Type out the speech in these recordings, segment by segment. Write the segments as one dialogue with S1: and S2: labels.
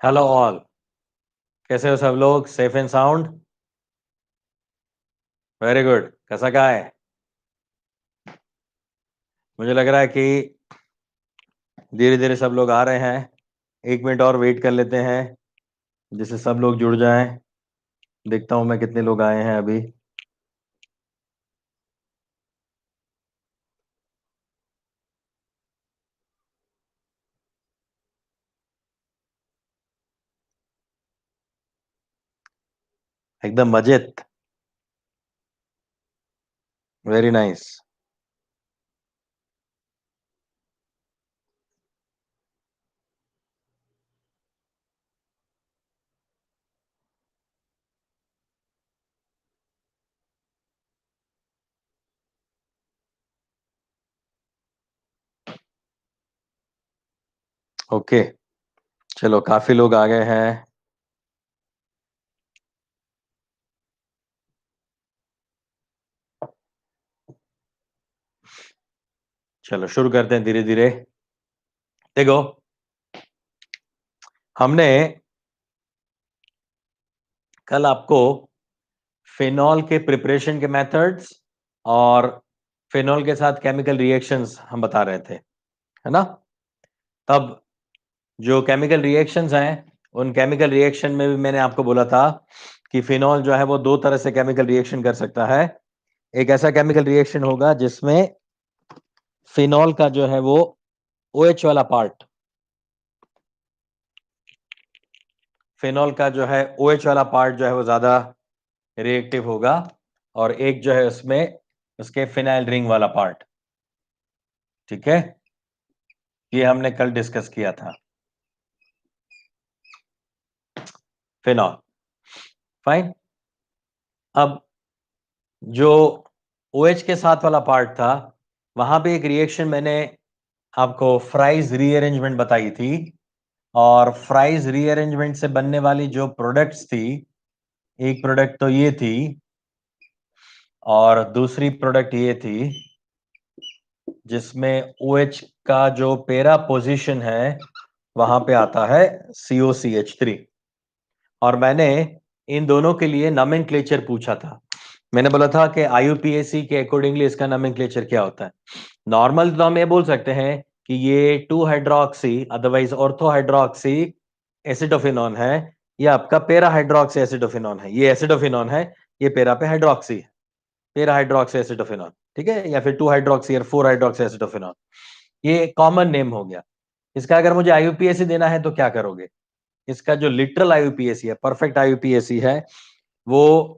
S1: Hello all, कैसे हो सब लोग? Safe and sound? Very good. कैसा क्या है? मुझे लग रहा है कि धीरे धीरे सब लोग आ रहे हैं। 1 मिनट और वेट कर लेते हैं जिससे सब लोग जुड़ जाएं। देखता हूं मैं कितने लोग आए हैं अभी। एकदम मजेत। Very nice. ओके, चलो काफी लोग आ गए हैं। चलो शुरू करते हैं धीरे धीरे। देखो, हमने कल आपको फिनॉल के प्रिपरेशन के मेथड्स और फिनॉल के साथ केमिकल रिएक्शंस हम बता रहे थे, है ना? तब जो केमिकल रिएक्शंस हैं, उन केमिकल रिएक्शन में भी मैंने आपको बोला था कि फिनॉल जो है वो दो तरह से केमिकल रिएक्शन कर सकता है। एक ऐसा केमिकल रिएक्शन होगा जिसमें फिनॉल का जो है वो OH वाला पार्ट, फिनॉल का जो है OH वाला पार्ट जो है वो ज्यादा रिएक्टिव होगा, और एक जो है उसमें उसके फिनाइल रिंग वाला पार्ट। ठीक है, ये हमने कल डिस्कस किया था। Phenol, fine. अब जो OH के साथ वाला पार्ट था, वहां पे एक रिएक्शन मैंने आपको फ्राइज रीअरेंजमेंट बताई थी, और फ्राइज रीअरेंजमेंट से बनने वाली जो प्रोडक्ट्स थी, एक प्रोडक्ट तो ये थी और दूसरी प्रोडक्ट ये थी जिसमें OH का जो पेरा पोजीशन है वहां पे आता है COCH3। और मैंने इन दोनों के लिए नोमेनक्लेचर पूछा था। मैंने बोला था कि IUPAC के अकॉर्डिंगली इसका नोमेनक्लेचर क्या होता है। नॉर्मल तो हम ये बोल सकते हैं कि ये 2 हाइड्रोक्सी अदरवाइज ऑर्थो हाइड्रोक्सी एसिडोफिनॉन है, या आपका पेरा हाइड्रोक्सी एसिडोफिनॉन है। ये एसिडोफिनॉन है, ये पेरा पे हाइड्रोक्सी है, पेरा हाइड्रोक्सी एसिडोफिनॉन। ठीक है, या फिर 2 हाइड्रोक्सी और 4 हाइड्रोक्सी एसिडोफिनॉन, ये कॉमन नेम हो गया। इसका अगर मुझे IUPAC देना है तो क्या करोगे? इसका जो लिटरल IUPAC है, परफेक्ट IUPAC है, वो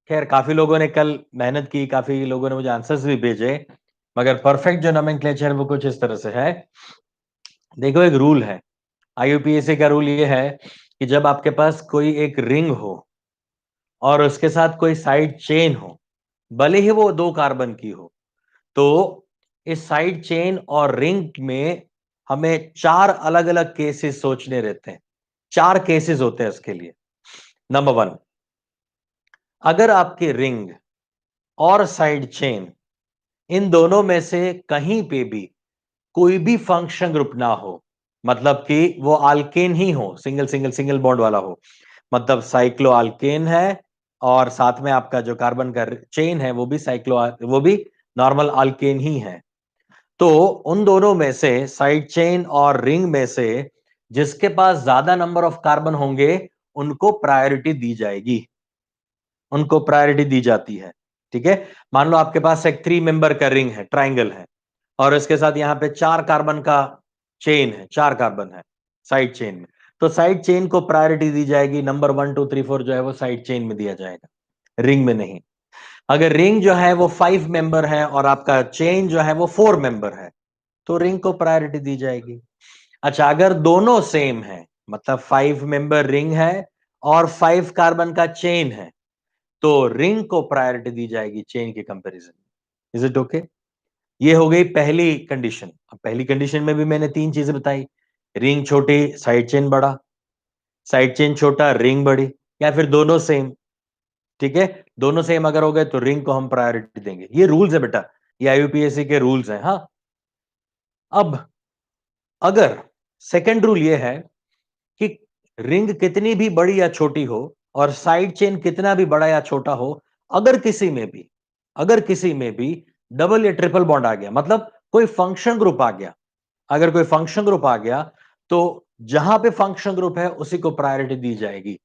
S1: खैर काफी लोगों ने कल मेहनत की, काफी लोगों ने मुझे आंसर्स भी भेजे, मगर परफेक्ट जो नोमेनक्लेचर है वो कुछ इस तरह से है। देखो, एक रूल है, IUPAC का रूल ये है कि जब आपके पास कोई एक रिंग हो और उसके साथ कोई साइड चेन हो, भले ही वो 2 कार्बन की हो, तो इस साइड चेन और रिंग में हमें 4 अलग अलग केसेस सोचने रहते हैं। 4 केसेस होते हैं इसके लिए। नंबर 1, अगर आपके रिंग और साइड चेन इन दोनों में से कहीं पे भी कोई भी फंक्शन ग्रुप ना हो, मतलब कि वो आल्केन ही हो, सिंगल सिंगल सिंगल बॉन्ड वाला हो, मतलब साइक्लो आल्केन है और साथ में आपका जो कार्बन का चेन है वो भी नॉर्मल आल्केन ही है, तो उन दोनों में से, साइड चेन और रिंग में से, जिसके पास ज्यादा नंबर ऑफ कार्बन होंगे उनको प्रायोरिटी दी जाएगी, उनको प्रायोरिटी दी जाती है। ठीक है, मान लो आपके पास एक 3 मेंबर का रिंग है, ट्राइंगल है, और इसके साथ यहां पे 4 कार्बन का चेन है, 4 कार्बन है साइड चेन में, तो साइड चेन को प्रायोरिटी दी जाएगी। नंबर 1 2 3 4 जो है वो साइड चेन में दिया जाएगा, रिंग में नहीं। अगर रिंग जो है वो 5 मेंबर है और आपका चेन जो है वो 4 मेंबर है, तो रिंग को प्रायोरिटी दी जाएगी। अच्छा, अगर दोनों सेम है, मतलब 5 मेंबर रिंग है और 5 कार्बन का चेन है, तो रिंग को प्रायोरिटी दी जाएगी चेन के कंपैरिजन में। Is it okay? ये हो गई पहली कंडीशन। अब पहली कंडीशन में भी मैंने 3 चीजें बताई, रिंग छोटी साइड चेन बड़ा, साइड चेन छोटा रिंग बड़ी, या फिर दोनों सेम। ठीक है, दोनों सेम अगर हो गए तो रिंग को हम प्रायोरिटी देंगे। ये रूल्स है बेटा, ये IUPAC के रूल्स हैं। हाँ, अब अगर सेकेंड रूल ये है कि रिंग कितनी भी बड़ी या छोटी हो और साइड चेन कितना भी बड़ा या छोटा हो, अगर किसी में भी डबल या ट्रिपल बॉन्ड आ गया, मतलब कोई फंक्शन ग्रुप आ गया, अगर कोई फंक्शन ग्रुप आ गया तो जहां पे फंक्शन ग्रुप है उसी को प्रायोरिटी दी जाएगी।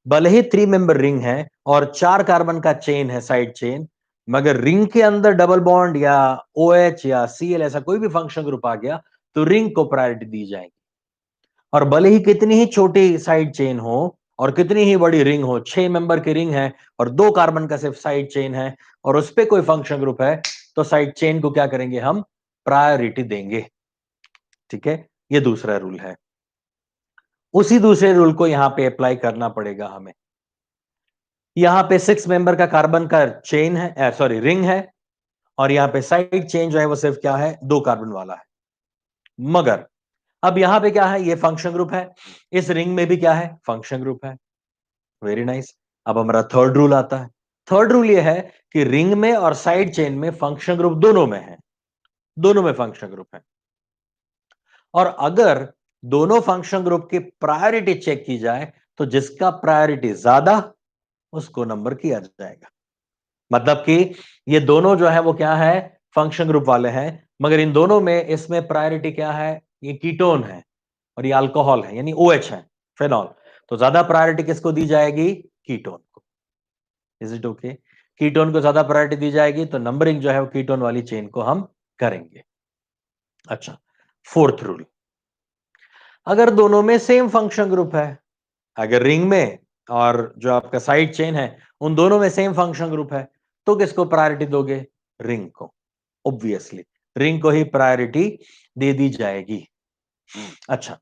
S1: भले ही 3 मेंबर रिंग है और 4 कार्बन का चेन है, साइड चेन, मगर रिंग के अंदर डबल बॉन्ड या OH या Cl ऐसा कोई भी फंक्शन ग्रुप आ गया तो रिंग को प्रायोरिटी दी जाएगी। और भले ही कितनी ही छोटी साइड चेन हो और कितनी ही बड़ी रिंग हो, 6 मेंबर की रिंग है और 2 कार्बन का सिर्फ साइड चेन है और उस पर कोई फंक्शन ग्रुप है, तो साइड चेन को क्या करेंगे, हम प्रायोरिटी देंगे। ठीक है, ये दूसरा रूल है। उसी दूसरे रूल को यहां पे अप्लाई करना पड़ेगा हमें। यहां पे 6 मेंबर का कार्बन का चेन है, सॉरी रिंग है, और यहां पे साइड चेन जो है वो सिर्फ क्या है, 2 कार्बन वाला है। मगर अब यहां पे क्या है, ये फंक्शन ग्रुप है, इस रिंग में भी क्या है, फंक्शन ग्रुप है। Very nice. अब हमारा थर्ड रूल आता है। थर्ड रूल ये है कि रिंग में और साइड चेन में फंक्शन ग्रुप दोनों में है, दोनों में फंक्शन ग्रुप है। और अगर दोनों फंक्शन ग्रुप की प्रायोरिटी चेक की जाए तो जिसका प्रायोरिटी ज्यादा उसको नंबर किया जाएगा। मतलब कि ये दोनों जो है वो क्या है, फंक्शन ग्रुप वाले हैं, मगर इन दोनों में इसमें प्रायोरिटी क्या है, ये कीटोन है और ये अल्कोहल है यानी OH है, फेनॉल। तो ज्यादा प्रायोरिटी किसको दी जाएगी, कीटोन को। Is it okay? कीटोन को ज्यादा प्रायोरिटी दी जाएगी तो नंबरिंग जो है वो कीटोन वाली चेन को हम करेंगे। अच्छा, फोर्थ रूल, अगर दोनों में सेम फंक्शन ग्रुप है, अगर रिंग में और जो आपका साइड चेन है उन दोनों में सेम फंक्शन ग्रुप है, तो किसको प्रायोरिटी दोगे, रिंग को। ऑब्वियसली रिंग को ही प्रायोरिटी दे दी जाएगी। अच्छा,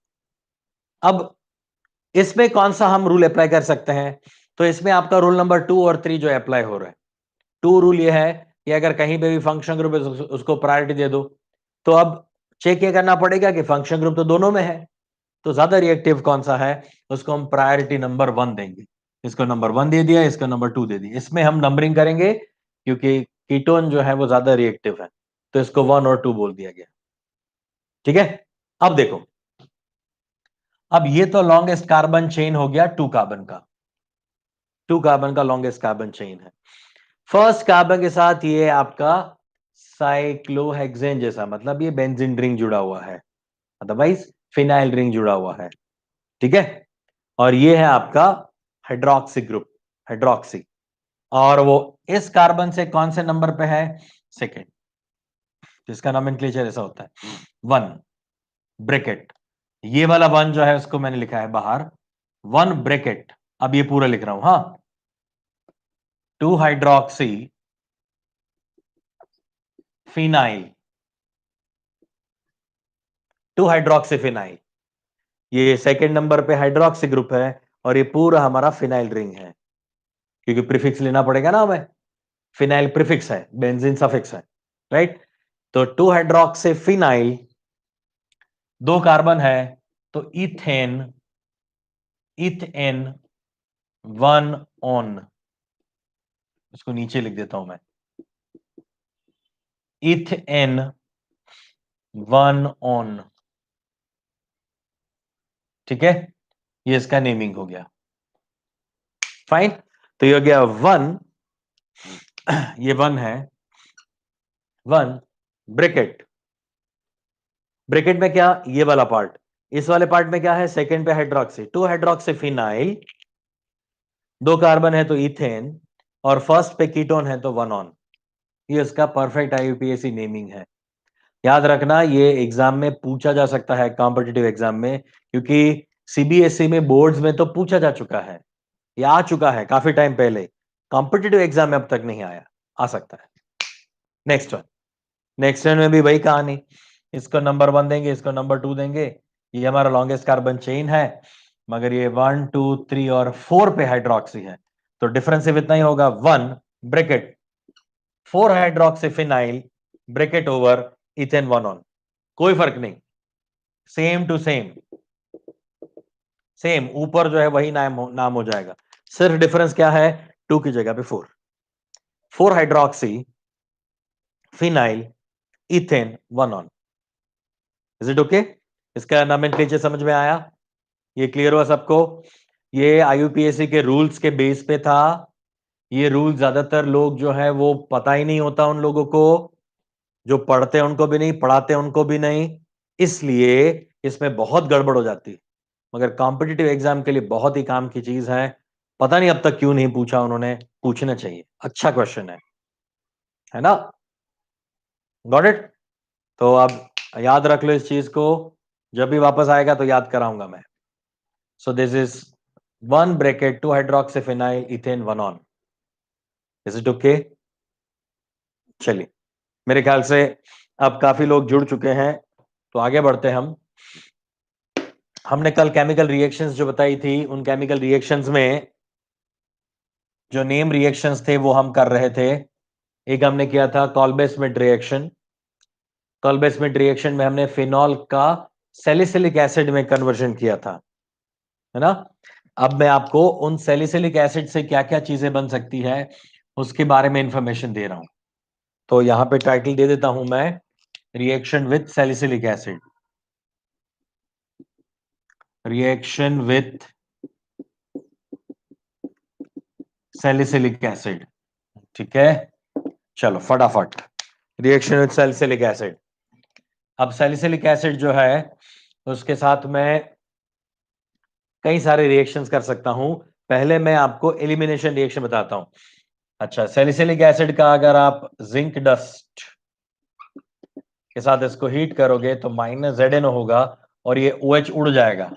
S1: अब इसमें कौन सा हम रूल अप्लाई कर सकते हैं, तो इसमें आपका रूल नंबर 2 और 3 जो अप्लाई हो रहा है। 2 रूल ये है कि अगर कहीं पे भी फंक्शन ग्रुप है उसको प्रायोरिटी दे दो। तो अब चेक ये करना पड़ेगा कि फंक्शन ग्रुप तो दोनों में है, तो ज्यादा रिएक्टिव कौन सा है, उसको हम प्रायोरिटी नंबर 1 देंगे। इसको नंबर 1 दे दिया, इसको नंबर 2 दे दिया। इसमें हम नंबरिंग करेंगे क्योंकि कीटोन जो है वो ज्यादा रिएक्टिव है, तो इसको 1 और 2 बोल दिया गया। ठीक है, अब देखो, अब ये तो लॉन्गेस्ट कार्बन चेन हो गया 2 कार्बन का, 2 कार्बन का लॉन्गेस्ट कार्बन चेन है। फर्स्ट कार्बन के साथ ये आपका साइक्लोहेक्सेन जैसा, मतलब ये बेंजीन रिंग जुड़ा हुआ है, अदरवाइज फिनाइल रिंग जुड़ा हुआ है। ठीक है, और ये है आपका हाइड्रोक्सी ग्रुप, हाइड्रोक्सी, और वो इस कार्बन से कौन से नंबर पे है, सेकेंड, जिसका नोमेनक्लेचर ऐसा होता है 1 ब्रैकेट। ये वाला 1 जो है उसको मैंने लिखा है बाहर, 1 ब्रैकेट। अब ये पूरा लिख रहा हूं, हाँ, 2 हाइड्रोक्सी फिनाइल, 2 हाइड्रोक्सी फिनाइल, ये सेकेंड नंबर पे हाइड्रोक्सी ग्रुप है और ये पूरा हमारा फिनाइल रिंग है, क्योंकि प्रीफिक्स लेना पड़ेगा ना हमें, फिनाइल प्रीफिक्स है, बेंजीन सफिक्स है, राइट। तो 2 हाइड्रोक्सी फिनाइल, 2 कार्बन है, तो इथेन, इथेन 1 ऑन, इसको नीचे लिख देता हूं मैं, इथेन 1 ऑन। ठीक है, ये इसका नेमिंग हो गया, फाइन। तो ये हो गया 1, ये 1 है, 1 ब्रैकेट, ब्रैकेट में क्या, ये वाला पार्ट, इस वाले पार्ट में क्या है, सेकंड पे हाइड्रोक्सी, 2 हाइड्रोक्सी फिनाइल, 2 कार्बन है तो इथेन, और फर्स्ट पे कीटोन है तो 1 ऑन। ये इसका परफेक्ट IUPAC नेमिंग है। याद रखना, ये एग्जाम में पूछा जा सकता है, कॉम्पिटिटिव एग्जाम में, क्योंकि CBSE में बोर्ड्स में तो पूछा जा चुका है, ये आ चुका है काफी टाइम पहले, कॉम्पिटिटिव एग्जाम में अब तक नहीं आया, आ सकता है। नेक्स्ट वन, नेक्स्ट वन में भी वही कहानी, इसको नंबर 1 देंगे, इसको नंबर 2 देंगे। ये हमारा लॉन्गेस्ट कार्बन चेन है, मगर ये 1 2 3 और 4 पे हाइड्रोक्सी है, तो डिफरेंस सिर्फ इतना ही होगा, 1 bracket 4 hydroxy phenyl bracket over ethane 1 on, कोई फर्क नहीं, सेम टू सेम, सेम ऊपर जो है वही नाम हो जाएगा, सिर्फ डिफरेंस क्या है, 2 की जगह पे 4, 4 hydroxy phenyl ethane 1 one. Is it okay? इसका नोमेनक्लेचर समझ में आया? ये क्लियर हुआ सबको? ये IUPAC के रूल्स के बेस पे था। ये रूल ज्यादातर लोग जो है वो पता ही नहीं होता उन लोगों को, जो पढ़ते हैं उनको भी नहीं, पढ़ाते हैं उनको भी नहीं, इसलिए इसमें बहुत गड़बड़ हो जाती है। मगर कॉम्पिटिटिव एग्जाम के लिए बहुत ही काम की चीज है। पता नहीं अब तक क्यों नहीं पूछा उन्होंने, पूछना चाहिए, अच्छा क्वेश्चन है ना? Got it? तो अब याद रख लो इस चीज को, जब भी वापस आएगा तो याद कराऊंगा मैं। So this is 1 bracket 2 hydroxyphenyl ethane 1 one. Is it okay? चलिए, मेरे ख्याल से अब काफी लोग जुड़ चुके हैं, तो आगे बढ़ते हैं हम। हमने कल केमिकल रिएक्शंस जो बताई थी, उन केमिकल रिएक्शंस में जो नेम रिएक्शंस थे वो हम कर रहे थे। एक हमने किया था कॉल्बे-स्मिथ रिएक्शन। कॉल्बे-स्मिथ रिएक्शन में हमने फिनॉल का सैलिसिलिक एसिड में कन्वर्जन किया था, है ना? अब मैं आपको उन सैलिसिलिक एसिड से क्या क्या चीजें बन सकती है उसके बारे में इंफॉर्मेशन दे रहा हूं। तो यहां पे टाइटल दे देता हूं मैं, reaction with salicylic acid. Reaction with salicylic acid, ठीक है? चलो फटाफट, रिएक्शन विथ सैलिसिलिक एसिड। अब सैलिसिलिक एसिड जो है उसके साथ मैं कई सारे रिएक्शंस कर सकता हूं। पहले मैं आपको एलिमिनेशन रिएक्शन बताता हूं। अच्छा, सैलिसिलिक एसिड का अगर आप जिंक डस्ट के साथ इसको हीट करोगे तो -ZnO होगा और ये OH उड़ जाएगा।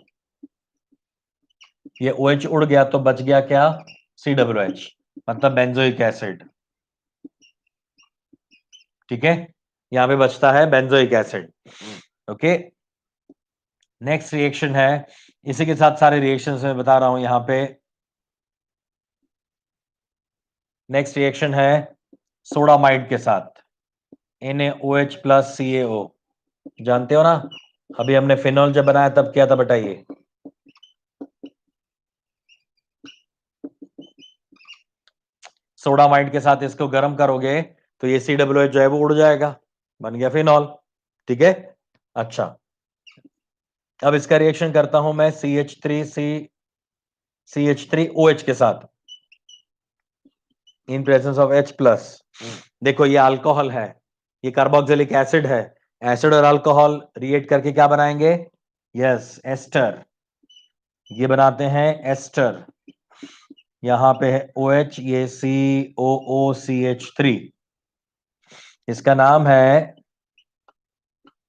S1: ये OH उड़ गया तो बच गया क्या? COOH, मतलब बेंजोइक एसिड। ठीक है, यहां पे बचता है benzoic acid. Okay, next reaction है, इसी के साथ सारे रिएक्शंस मैं बता रहा हूं यहां पे। नेक्स्ट रिएक्शन है सोडामाइड के साथ, NaOH प्लस CaO। जानते हो ना, अभी हमने फिनॉल जब बनाया तब क्या था बताइए? सोडामाइड के साथ इसको गर्म करोगे तो ये COOH जो है वो उड़ जाएगा, बन गया फिनॉल। ठीक है, अच्छा, अब इसका रिएक्शन करता हूं मैं CH3OH के साथ in presence of H plus. देखो ये अल्कोहल है, ये कार्बोक्सिलिक एसिड है। एसिड और अल्कोहल रिएक्ट करके क्या बनाएंगे? Yes, ester. ये बनाते हैं एस्टर। यहां पे है OH, ये COOCH3। इसका नाम है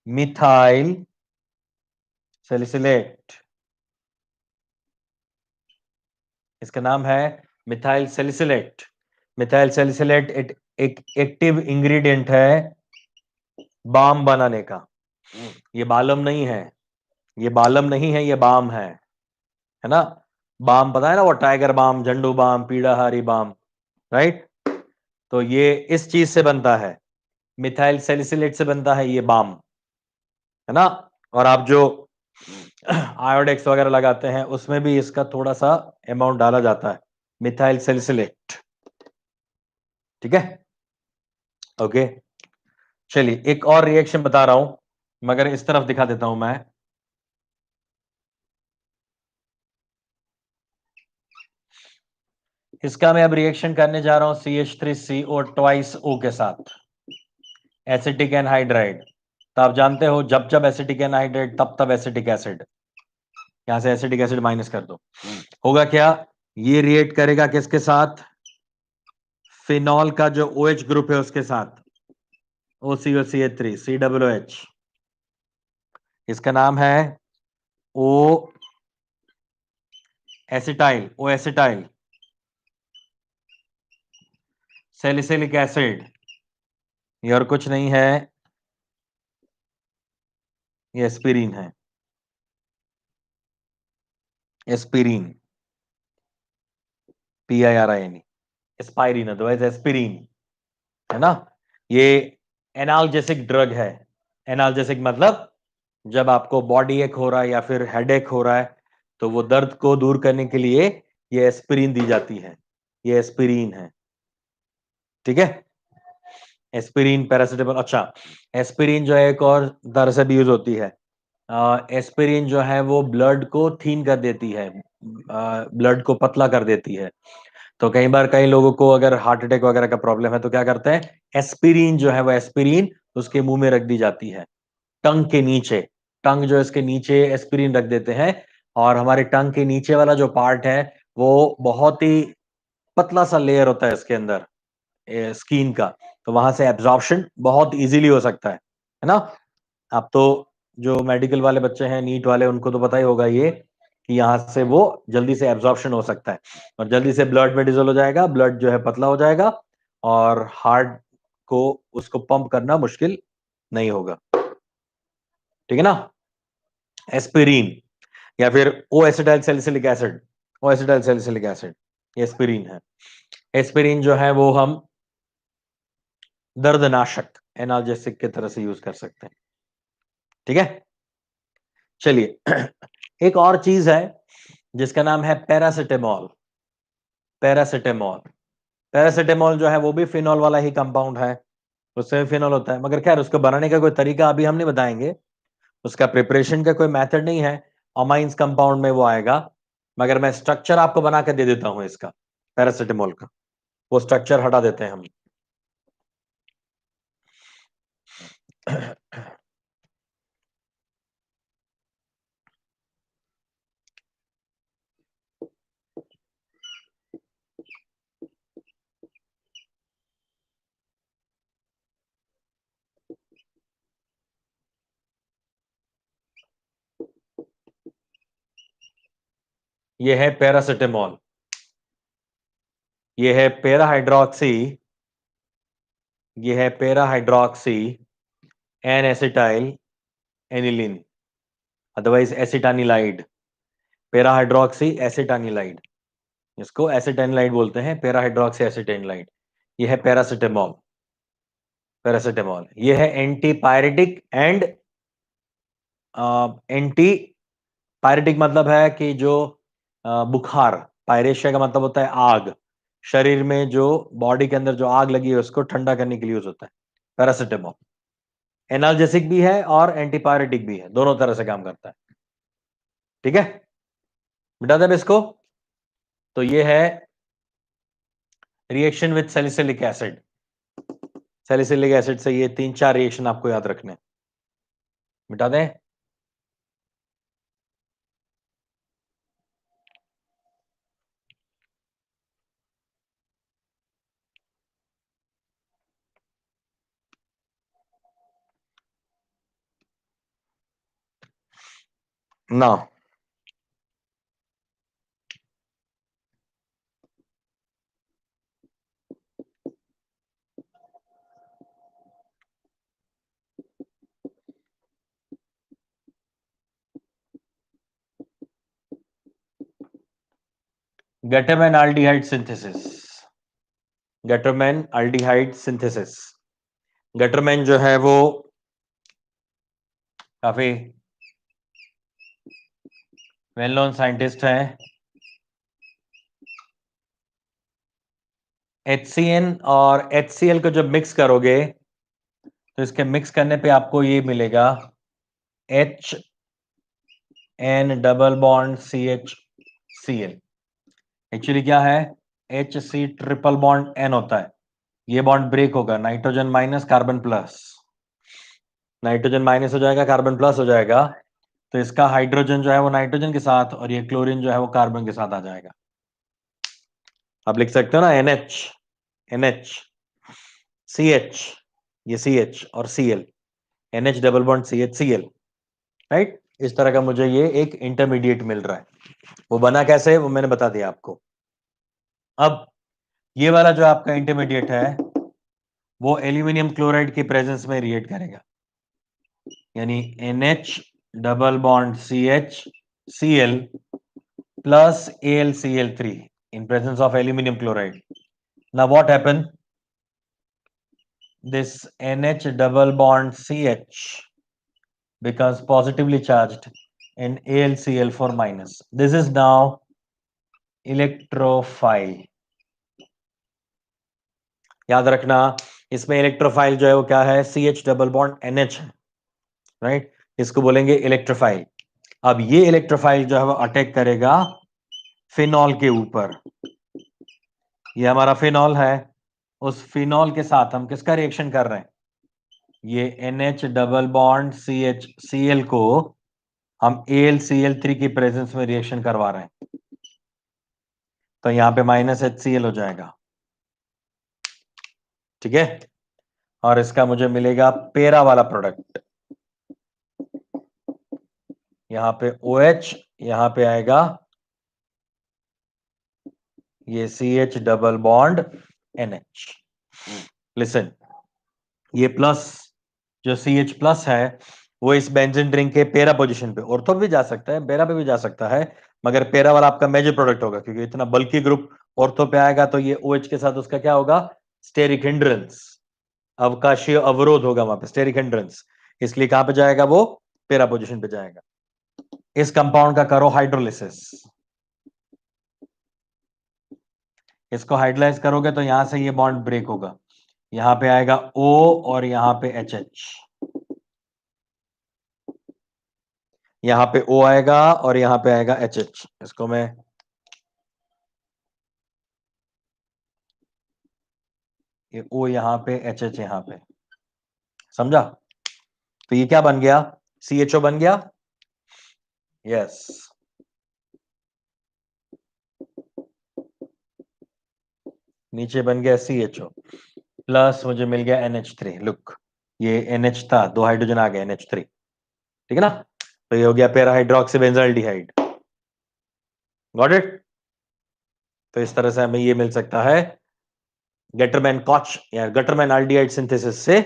S1: मिथाइल सैलिसिलेट। इसका नाम है मिथाइल सैलिसिलेट। मिथाइल सैलिसिलेट एक एक्टिव इंग्रेडिएंट है बाम बनाने का। ये बालम नहीं है, ये बालम नहीं है, ये बाम है ना? बाम पता है ना, वो टाइगर बाम, झंडू बाम, पीड़ाहारी बाम, राइट? तो ये इस चीज से बनता है, मिथाइल सैलिसिलेट से बनता है ये बाम, है ना? और आप जो आयोडेक्स वगैरह लगाते हैं उसमें भी इसका थोड़ा सा अमाउंट डाला जाता है, मिथाइल सैलिसिलेट। ठीक है, ओके। चलिए एक और रिएक्शन बता रहा हूं, मगर इस तरफ दिखा देता हूं मैं। इसका मैं अब रिएक्शन करने जा रहा हूं CH3CO ट्वाइस O के साथ, एसिटिक एनहाइड्राइड। तो आप जानते हो जब जब एसिटिक एनहाइड्राइड तब तब एसिटिक एसिड, यहां से एसिटिक एसिड माइनस कर दो। होगा क्या? ये रिएक्ट करेगा किसके साथ? फिनॉल का जो OH ग्रुप है उसके साथ, OCOCH3 COOH। इसका नाम है ओ एसिटाइल, ओ एसिटाइल सैलिसिलिक एसिड। ये और कुछ नहीं है, ये एस्पिरिन है, एस्पिरिन, PIRIN, एस्पाइरिन, अदरवाइज एस्पिरिन, है ना? ये एनाल्जेसिक ड्रग है। एनाल्जेसिक मतलब जब आपको बॉडी एक हो रहा है या फिर हेडेक हो रहा है तो वो दर्द को दूर करने के लिए ये एस्पिरिन दी जाती है, ये एस्पिरिन है। ठीक है, एस्पिरिन, पैरासिटामोल। अच्छा, एस्पिरिन जो है एक और तरह से भी यूज होती है, एस्पिरिन जो है वो ब्लड को थीन कर देती है, ब्लड को पतला कर देती है। तो कई बार कई लोगों को अगर हार्ट अटैक वगैरह का प्रॉब्लम है तो क्या करते हैं, एस्पिरिन जो है वो एस्पिरिन उसके मुंह में रख दी जाती है, टंग के नीचे, टंग जो है इसके नीचे एस्पिरिन रख देते हैं। और हमारे टंग के नीचे वाला जो पार्ट है वो बहुत ही पतला सा लेयर होता है इसके अंदर, स्किन का, तो वहां से एब्जॉर्प्शन बहुत इजीली हो सकता है ना। आप तो जो मेडिकल वाले बच्चे हैं, नीट वाले, उनको तो पता ही होगा ये कि यहाँ से वो जल्दी से एब्जॉर्प्शन हो सकता है और जल्दी से ब्लड में डिजोल्व हो जाएगा, ब्लड जो है पतला हो जाएगा और हार्ट को उसको पंप करना मुश्किल नहीं होगा, ठीक है ना। एस्पिरिन या फिर ओ एसिटाइल सैलिसिलिक एसिड, ओ एसिटाइल सैलिसिलिक एसिड, एस्पिरिन है। एस्पिरिन जो है वो हम दर्दनाशक, एनाल्जेसिक की तरह से यूज कर सकते हैं, ठीक है। चलिए एक और चीज है जिसका नाम है पैरासिटामोल। पैरासिटामोल, पैरासिटामोल जो है वो भी फिनॉल वाला ही कंपाउंड है, उससे भी फिनॉल होता है, मगर खैर उसको बनाने का कोई तरीका अभी हम नहीं बताएंगे, उसका प्रिपरेशन का कोई मेथड नहीं है, अमाइंस कंपाउंड में वो आएगा। मगर मैं स्ट्रक्चर आपको बना के दे देता हूं इसका, पैरासिटामोल का, वो स्ट्रक्चर हटा देते हैं हम। ये है पैरासिटामोल, ये है पैराहाइड्रोक्सी, ये है पैराहाइड्रोक्सी एन एसिटाइल एनिलीन, अदरवाइज एसिटानिलाइड, पैराहाइड्रोक्सी एसिटानिलाइड, इसको एसिटानिलाइड बोलते हैं, पैराहाइड्रोक्सी एसिटानिलाइड। ये है पैरासिटामोल, पैरासिटामोल ये है एंटीपायरेटिक एंड एंटी पायरेटिक, मतलब है कि जो बुखार, पायरेशिया का मतलब होता है आग, शरीर में जो बॉडी के अंदर जो आग लगी है उसको ठंडा करने के लिए यूज होता है पैरासिटामोल। एनाल्जेसिक भी है और एंटीपायरेटिक भी है, दोनों तरह से काम करता है, ठीक है। मिटा दें इसको। तो ये है reaction with salicylic acid, salicylic acid से ये 3-4 रिएक्शन आपको याद रखने, मिटा दें। ना, गैटामेन एल्डिहाइड सिंथेसिस, गैटामेन एल्डिहाइड सिंथेसिस। गैटामेन जो है वो काफी वेल नोन साइंटिस्ट है। HCN और HCl को जब मिक्स करोगे तो इसके मिक्स करने पे आपको ये मिलेगा HN double bond CHCl। Actually क्या है, HC ट्रिपल बॉन्ड N होता है, ये बॉन्ड ब्रेक होगा, nitrogen minus carbon plus, nitrogen minus हो जाएगा, कार्बन प्लस हो जाएगा, तो इसका हाइड्रोजन जो है वो नाइट्रोजन के साथ और ये क्लोरीन जो है वो कार्बन के साथ आ जाएगा। आप लिख सकते हो ना NH CH, ये CH और Cl, NH double bond CHCl, right. इस तरह का मुझे ये एक इंटरमीडिएट मिल रहा है, वो बना कैसे वो मैंने बता दिया आपको। अब ये वाला जो आपका इंटरमीडिएट है वो एल्यूमिनियम क्लोराइड के प्रेजेंस में रिएक्ट करेगा, यानी NH double bond CHCl plus AlCl3 in presence of aluminum chloride. Now what happened? This NH double bond CH becomes positively charged and AlCl4 minus. This is now electrophile. याद रखना इसमें electrophile जो है वो क्या है, CH डबल बॉन्ड NH है, right. इसको बोलेंगे इलेक्ट्रोफाइल। अब ये इलेक्ट्रोफाइल जो है वो अटैक करेगा फिनॉल के ऊपर। ये हमारा फिनॉल है, उस फिनॉल के साथ हम किसका रिएक्शन कर रहे हैं? ये NH double bond CH Cl को हम AlCl3 की प्रेजेंस में रिएक्शन करवा रहे हैं, तो यहां पे -HCl हो जाएगा। ठीक है, और इसका मुझे मिलेगा पेरा वाला प्रोडक्ट। यहां पे OH, यहां पे आएगा ये CH double bond NH। Listen, ये प्लस जो CH प्लस है वो इस बेंजीन रिंग के पेरा पोजीशन पे, ऑर्थो पे भी जा सकता है, पेरा पे भी जा सकता है, मगर पेरा वाला आपका मेजर प्रोडक्ट होगा, क्योंकि इतना बल्कि ग्रुप ऑर्थो पे आएगा तो ये OH के साथ उसका क्या होगा? स्टेरिक हिंड्रेंस, अवकाशीय अवरोध होगा वहां पे, स्टेरिक हिंड्रेंस। इसलिए कहां पे जाएगा वो? पेरा पोजीशन पे जाएगा। इस कंपाउंड का करो हाइड्रोलिसिस। इसको हाइड्रोलाइज करोगे तो यहां से ये बॉन्ड ब्रेक होगा, यहां पे आएगा O और यहां पे HH। यहां पे O आएगा और यहां पे आएगा HH। इसको मैं ये O यहां पे, HH यहां पे, समझा? तो ये क्या बन गया? CHO बन गया। यस, नीचे बन गया CHO प्लस, मुझे मिल गया NH3। लुक, ये NH था, दो हाइड्रोजन आ गए NH3। ठीक है ना? तो ये हो गया para hydroxy benzaldehyde. Got it? तो इस तरह से हमें ये मिल सकता है गेटरमैन कॉच या गेटरमैन एल्डिहाइड सिंथेसिस से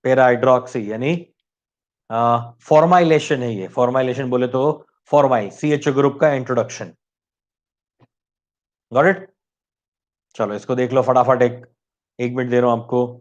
S1: पैरा हाइड्रोक्सी, यानी फॉर्माइलेशन है। ये फॉर्माइलेशन बोले तो फॉर्माइल, CHO ग्रुप का इंट्रोडक्शन। Got it? चलो इसको देख लो फटाफट, एक मिनट दे रहा हूं आपको।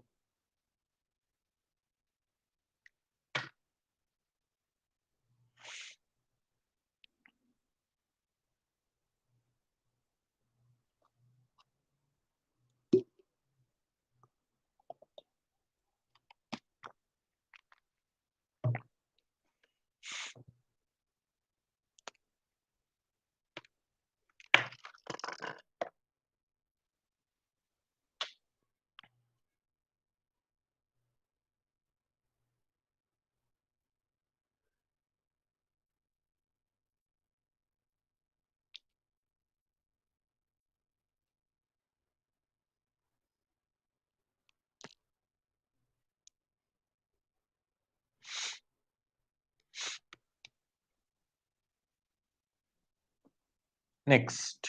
S1: Next,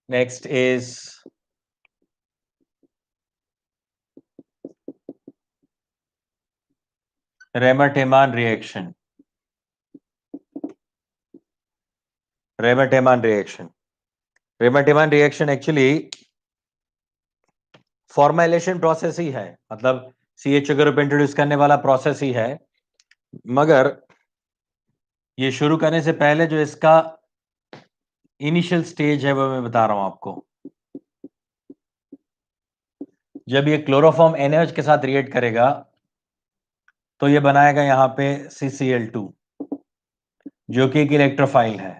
S1: next is Reimer Tiemann reaction. Reimer Tiemann reaction, Reimer Tiemann reaction actually formylation process ही है, मतलब CHO ग्रुप इंट्रोड्यूस करने वाला प्रोसेस ही है, मगर ये शुरू करने से पहले जो इसका इनिशियल स्टेज है वो मैं बता रहा हूं आपको। जब ये क्लोरोफॉर्म NaOH के साथ रिएक्ट करेगा तो ये बनाएगा यहां पे CCl2, जो कि एक इलेक्ट्रोफाइल है।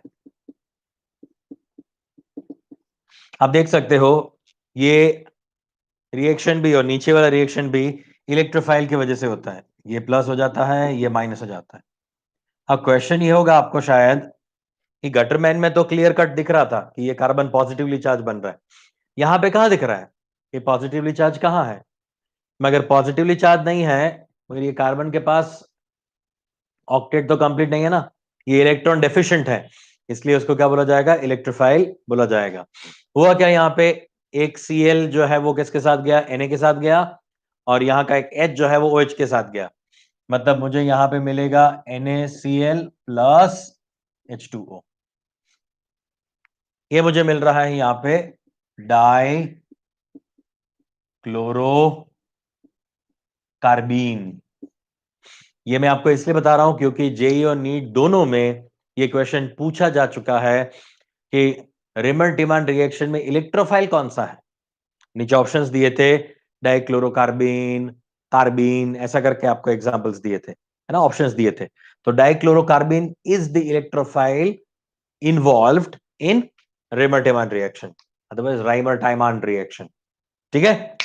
S1: आप देख सकते हो ये रिएक्शन भी और नीचे वाला रिएक्शन भी इलेक्ट्रोफाइल की वजह से होता है। ये प्लस हो जाता है, ये माइनस हो जाता है। अब क्वेश्चन ये होगा आपको शायद कि गटरमैन में तो क्लियर कट दिख रहा था कि ये कार्बन पॉजिटिवली चार्ज बन रहा है, यहां पे कहां दिख रहा है? ये पॉजिटिवली चार्ज कहां है? मगर पॉजिटिवली चार्ज नहीं है, मगर ये कार्बन के पास ऑक्टेट तो कंप्लीट नहीं है ना, ये इलेक्ट्रॉन डेफिशिएंट है, इसलिए उसको क्या बोला जाएगा? इलेक्ट्रोफाइल बोला जाएगा। हुआ क्या यहाँ पे? एक Cl जो है वो किसके साथ गया? Na के साथ गया, और यहाँ का एक H जो है वो OH के साथ गया, मतलब मुझे यहाँ पे मिलेगा NaCl प्लस H2O। ये मुझे मिल रहा है यहाँ पे डाई क्लोरो कार्बीन। ये मैं आपको इसलिए बता रहा हूं क्योंकि जेई और नीट दोनों में ये क्वेश्चन पूछा जा चुका है कि रेमंड टिमान रिएक्शन में इलेक्ट्रोफाइल कौन सा है। नीचे ऑप्शंस दिए थे, डाइक्लोरोकार्बीन, कार्बीन, ऐसा करके आपको एग्जांपल्स दिए थे, है ना, ऑप्शंस दिए थे। तो dichlorocarbene is the electrophile involved in Reimer Tiemann reaction, otherwise Reimer Tiemann reaction. ठीक है,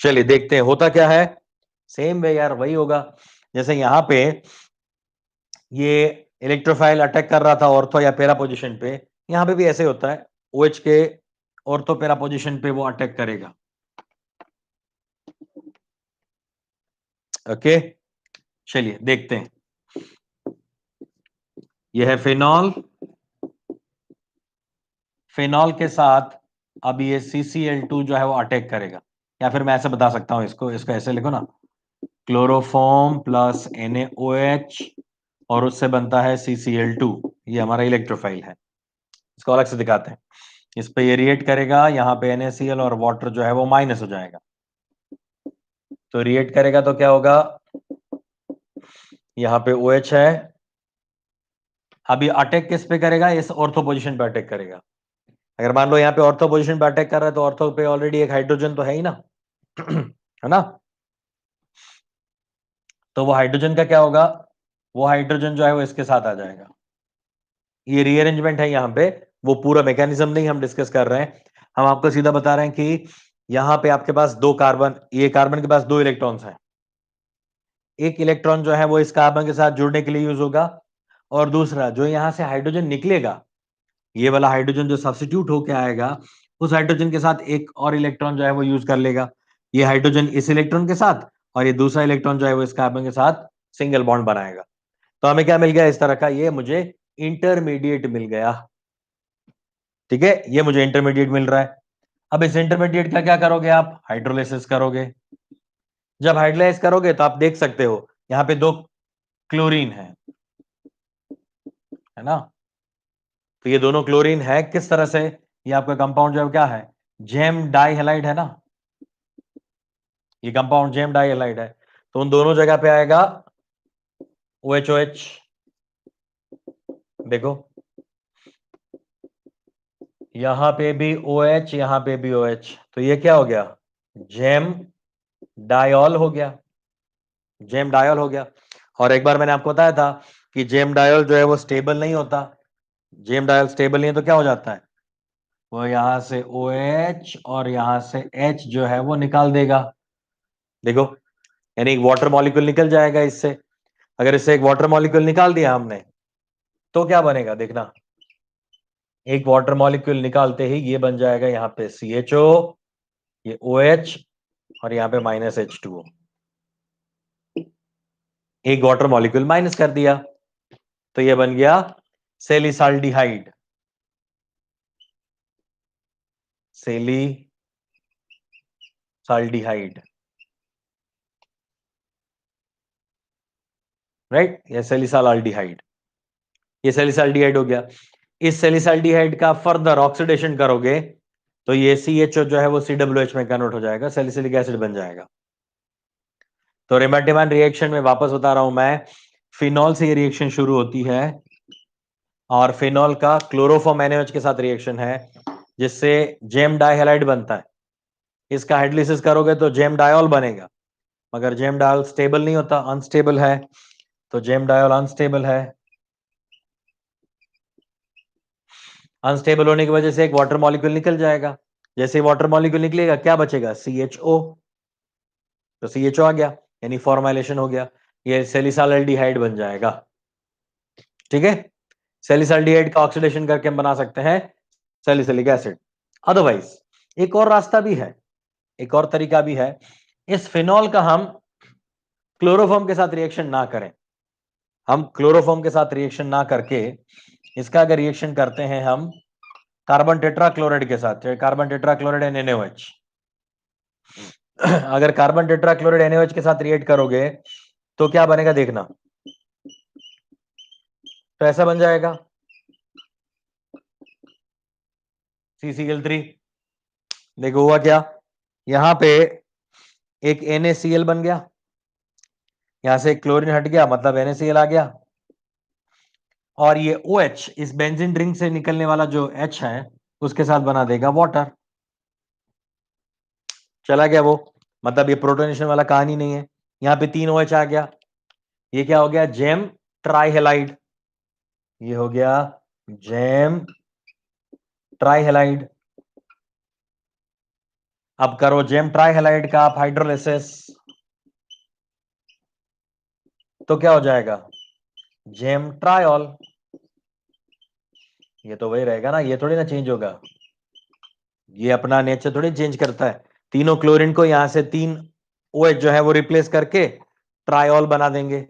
S1: चलिए देखते हैं होता क्या है। सेम वे यार, वही होगा जैसे यहां पे ये इलेक्ट्रोफाइल अटैक कर रहा था ऑर्थो या पैरा पोजीशन पे, यहां पे भी ऐसे होता है, OH के ऑर्थो पैरा पोजीशन पे वो अटैक करेगा। ओके, चलिए देखते हैं। यह है फिनॉल, फिनॉल के साथ अब ये CCl2 जो है वो अटैक करेगा, या फिर मैं ऐसे बता सकता हूं इसको, ऐसे लिखो ना, क्लोरोफॉर्म प्लस NaOH और उससे बनता है CCl2। ये हमारा इलेक्ट्रोफाइल है, इसको अलग से दिखाते हैं। इस पे ये रिएक्ट करेगा, यहाँ पे NaCl और वाटर जो है वो माइनस हो जाएगा। तो रिएक्ट करेगा तो क्या होगा, यहाँ पे OH है, अभी अटैक किस पे करेगा, इस ऑर्थो पोजीशन पे अटैक करेगा। अगर मान लो यहाँ पे ऑर्थो पोजीशन पे अटैक कर रहा है तो ऑर्थो पे ऑलरेडी एक हाइड्रोजन तो है ही ना है ना, तो वो हाइड्रोजन का क्या होगा, वो हाइड्रोजन जो है वो इसके साथ आ जाएगा। ये रीअरेंजमेंट है यहाँ पे, वो पूरा मैकेनिज्म नहीं हम डिस्कस कर रहे हैं, हम आपको सीधा बता रहे हैं कि यहाँ पे आपके पास दो कार्बन, ये कार्बन के पास दो इलेक्ट्रॉन्स हैं, एक इलेक्ट्रॉन जो है वो इस कार्बन के साथ जुड़ने के लिए यूज होगा, और दूसरा जो यहां से हाइड्रोजन निकलेगा, ये वाला हाइड्रोजन जो सब्स्टिट्यूट होके आएगा, उस हाइड्रोजन के साथ एक और इलेक्ट्रॉन जो है वो यूज कर लेगा। ये हाइड्रोजन इस इलेक्ट्रॉन के साथ और ये दूसरा इलेक्ट्रॉन जो है वो इस कार्बन के साथ सिंगल बॉन्ड बनाएगा। तो हमें क्या मिल गया इस तरह का, ये मुझे इंटरमीडिएट मिल गया। ठीक है, ये मुझे इंटरमीडिएट मिल रहा है। अब इस इंटरमीडिएट का क्या करोगे, आप हाइड्रोलाइसिस करोगे। जब हाइड्रोलाइज करोगे तो आप देख सकते हो यहां पे दो क्लोरीन है ना, तो ये दोनों क्लोरीन है किस तरह से, ये आपका कंपाउंड जो है क्या है, जेम डाई हैलाइड है ना, ये कंपाउंड जेम डाई हैलाइड है, तो उन दोनों जगह पे आएगा OH। देखो यहां पे भी OH, यहां पे भी OH, तो ये क्या हो गया, जेम डायॉल हो गया, जेम डायॉल हो गया। और एक बार मैंने आपको बताया था कि जेम डायॉल जो है वो स्टेबल नहीं होता, जेम डायॉल स्टेबल नहीं है तो क्या हो जाता है, वो यहां से OH और यहां से H जो है वो निकाल देगा। देखो, यानी एक वाटर मॉलिक्यूल निकल जाएगा इससे। अगर इससे एक वाटर मॉलिक्यूल निकाल दिया हमने तो क्या बनेगा देखना, एक वाटर मॉलिक्यूल निकालते ही ये बन जाएगा यहाँ पे CHO, ये OH और यहाँ पे -H2O। एक वाटर मॉलिक्यूल माइनस कर दिया तो ये बन गया सेलिसाल्डिहाइड, सेलिसाल्डिहाइड, राइट, ये सेलिसाल्डिहाइड, ये सेलिसाल्डिहाइड हो गया। इस सेलिसाल्डिहाइड का फर्दर ऑक्सीडेशन करोगे तो ये CHO जो है वो COH में कन्वर्ट हो जाएगा, सैलिसिलिक एसिड बन जाएगा। तो रेमर-टिमान रिएक्शन में वापस बता रहा हूं मैं, फिनॉल से ये रिएक्शन शुरू होती है और फिनॉल का क्लोरोफॉर्म NaOH के साथ रिएक्शन है जिससे जेम डाइहैलाइड बनता है। इसका हाइड्रोलाइसिस करोगे तो जेम डायॉल बनेगा, मगर जेम डायॉल स्टेबल नहीं होता, अनस्टेबल है, तो जेम डायॉल अनस्टेबल है। अनस्टेबल होने की वजह से एक वाटर मॉलिक्यूल निकल जाएगा, जैसे वाटर मॉलिक्यूल निकलेगा क्या बचेगा, CHO, तो CHO आ गया, यानी फॉर्माइलेशन हो गया, ये सेलिसाल्डिहाइड बन जाएगा। ठीक है, सेलिसाल्डिहाइड का ऑक्सीडेशन करके हम बना सकते हैं सैलिसिलिक एसिड। अदरवाइज एक और रास्ता भी है, एक और तरीका भी है, इस फिनॉल का हम क्लोरोफॉर्म के साथ रिएक्शन ना करें, हम क्लोरोफॉर्म के साथ रिएक्शन ना करके इसका अगर रिएक्शन करते हैं हम कार्बन टेट्राक्लोराइड के साथ, कार्बन टेट्राक्लोराइड एंड NaOH, अगर कार्बन टेट्राक्लोराइड NaOH के साथ रिएक्ट करोगे तो क्या बनेगा देखना, तो ऐसा बन जाएगा CCl3, देखो हुआ क्या, यहां पे एक NaCl बन गया, यहां से क्लोरीन हट गया, मतलब NaCl आ गया, और ये OH इस बेंजीन रिंग से निकलने वाला जो H है उसके साथ बना देगा वाटर। चला गया वो, मतलब ये प्रोटोनेशन वाला कहानी नहीं है। यहां पे 3 OH आ गया, ये क्या हो गया, जेम ट्राइहेलाइड, ये हो गया जेम ट्राइहेलाइड। अब करो जेम ट्राइहेलाइड का आप हाइड्रोलिसिस, तो क्या हो जाएगा, जेम ट्रायोल। ये तो वही रहेगा ना, ये थोड़ी ना चेंज होगा, ये अपना नेचर थोड़ी चेंज करता है। तीनों क्लोरीन को यहां से 3 OH जो है वो रिप्लेस करके ट्रायोल बना देंगे।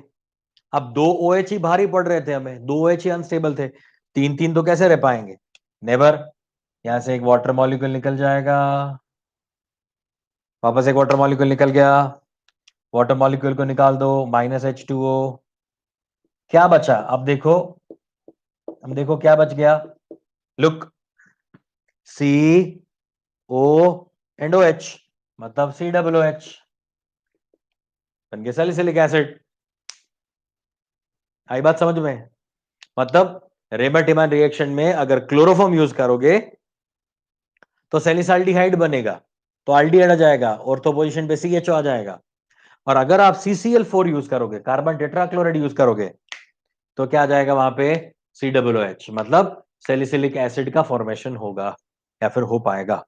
S1: अब 2 OH ही भारी पड़ रहे थे हमें, 2 OH ही अनस्टेबल थे, 3 3 तो कैसे रह पाएंगे, नेवर। यहां से एक वाटर मॉलिक्यूल निकल जाएगा, वापस एक वाटर मॉलिक्यूल निकल गया, वाटर मॉलिक्यूल को निकाल दो, -H2O। क्या बचा, अब देखो क्या बच गया, लुक, CO एंड OH, मतलब COOH बन गया सैलिसिलिक एसिड। आई बात समझ में, मतलब रेबर्ट-ईमान रिएक्शन में अगर क्लोरोफॉर्म यूज करोगे तो सैलिसाल्डिहाइड बनेगा, तो आल्डिहाइड आ जाएगा, ऑर्थो पोजीशन पे CHO आ जाएगा। और अगर आप CCl4 यूज करोगे, कार्बन टेट्राक्लोराइड यूज करोगे, तो क्या आ जाएगा वहां पे, COOH, मतलब सैलिसिलिक एसिड का फॉर्मेशन होगा या फिर हो पाएगा।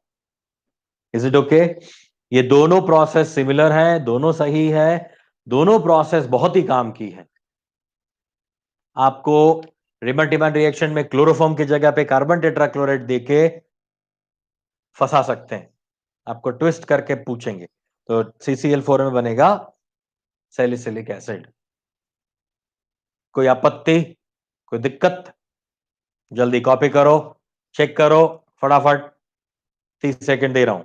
S1: Is it okay? ये दोनों प्रोसेस सिमिलर है, दोनों सही है, दोनों प्रोसेस बहुत ही काम की है। आपको रेबर्ट-ईमान रिएक्शन में क्लोरोफॉर्म की जगह पे कार्बन टेट्राक्लोराइड देके फंसा सकते हैं, आपको ट्विस्ट करके पूछेंगे, तो CCl4 में बनेगा सैलिसिलिक एसिड। कोई आपत्ति, कोई दिक्कत? जल्दी कॉपी करो, चेक करो फटाफट, 30 सेकंड दे रहा हूं।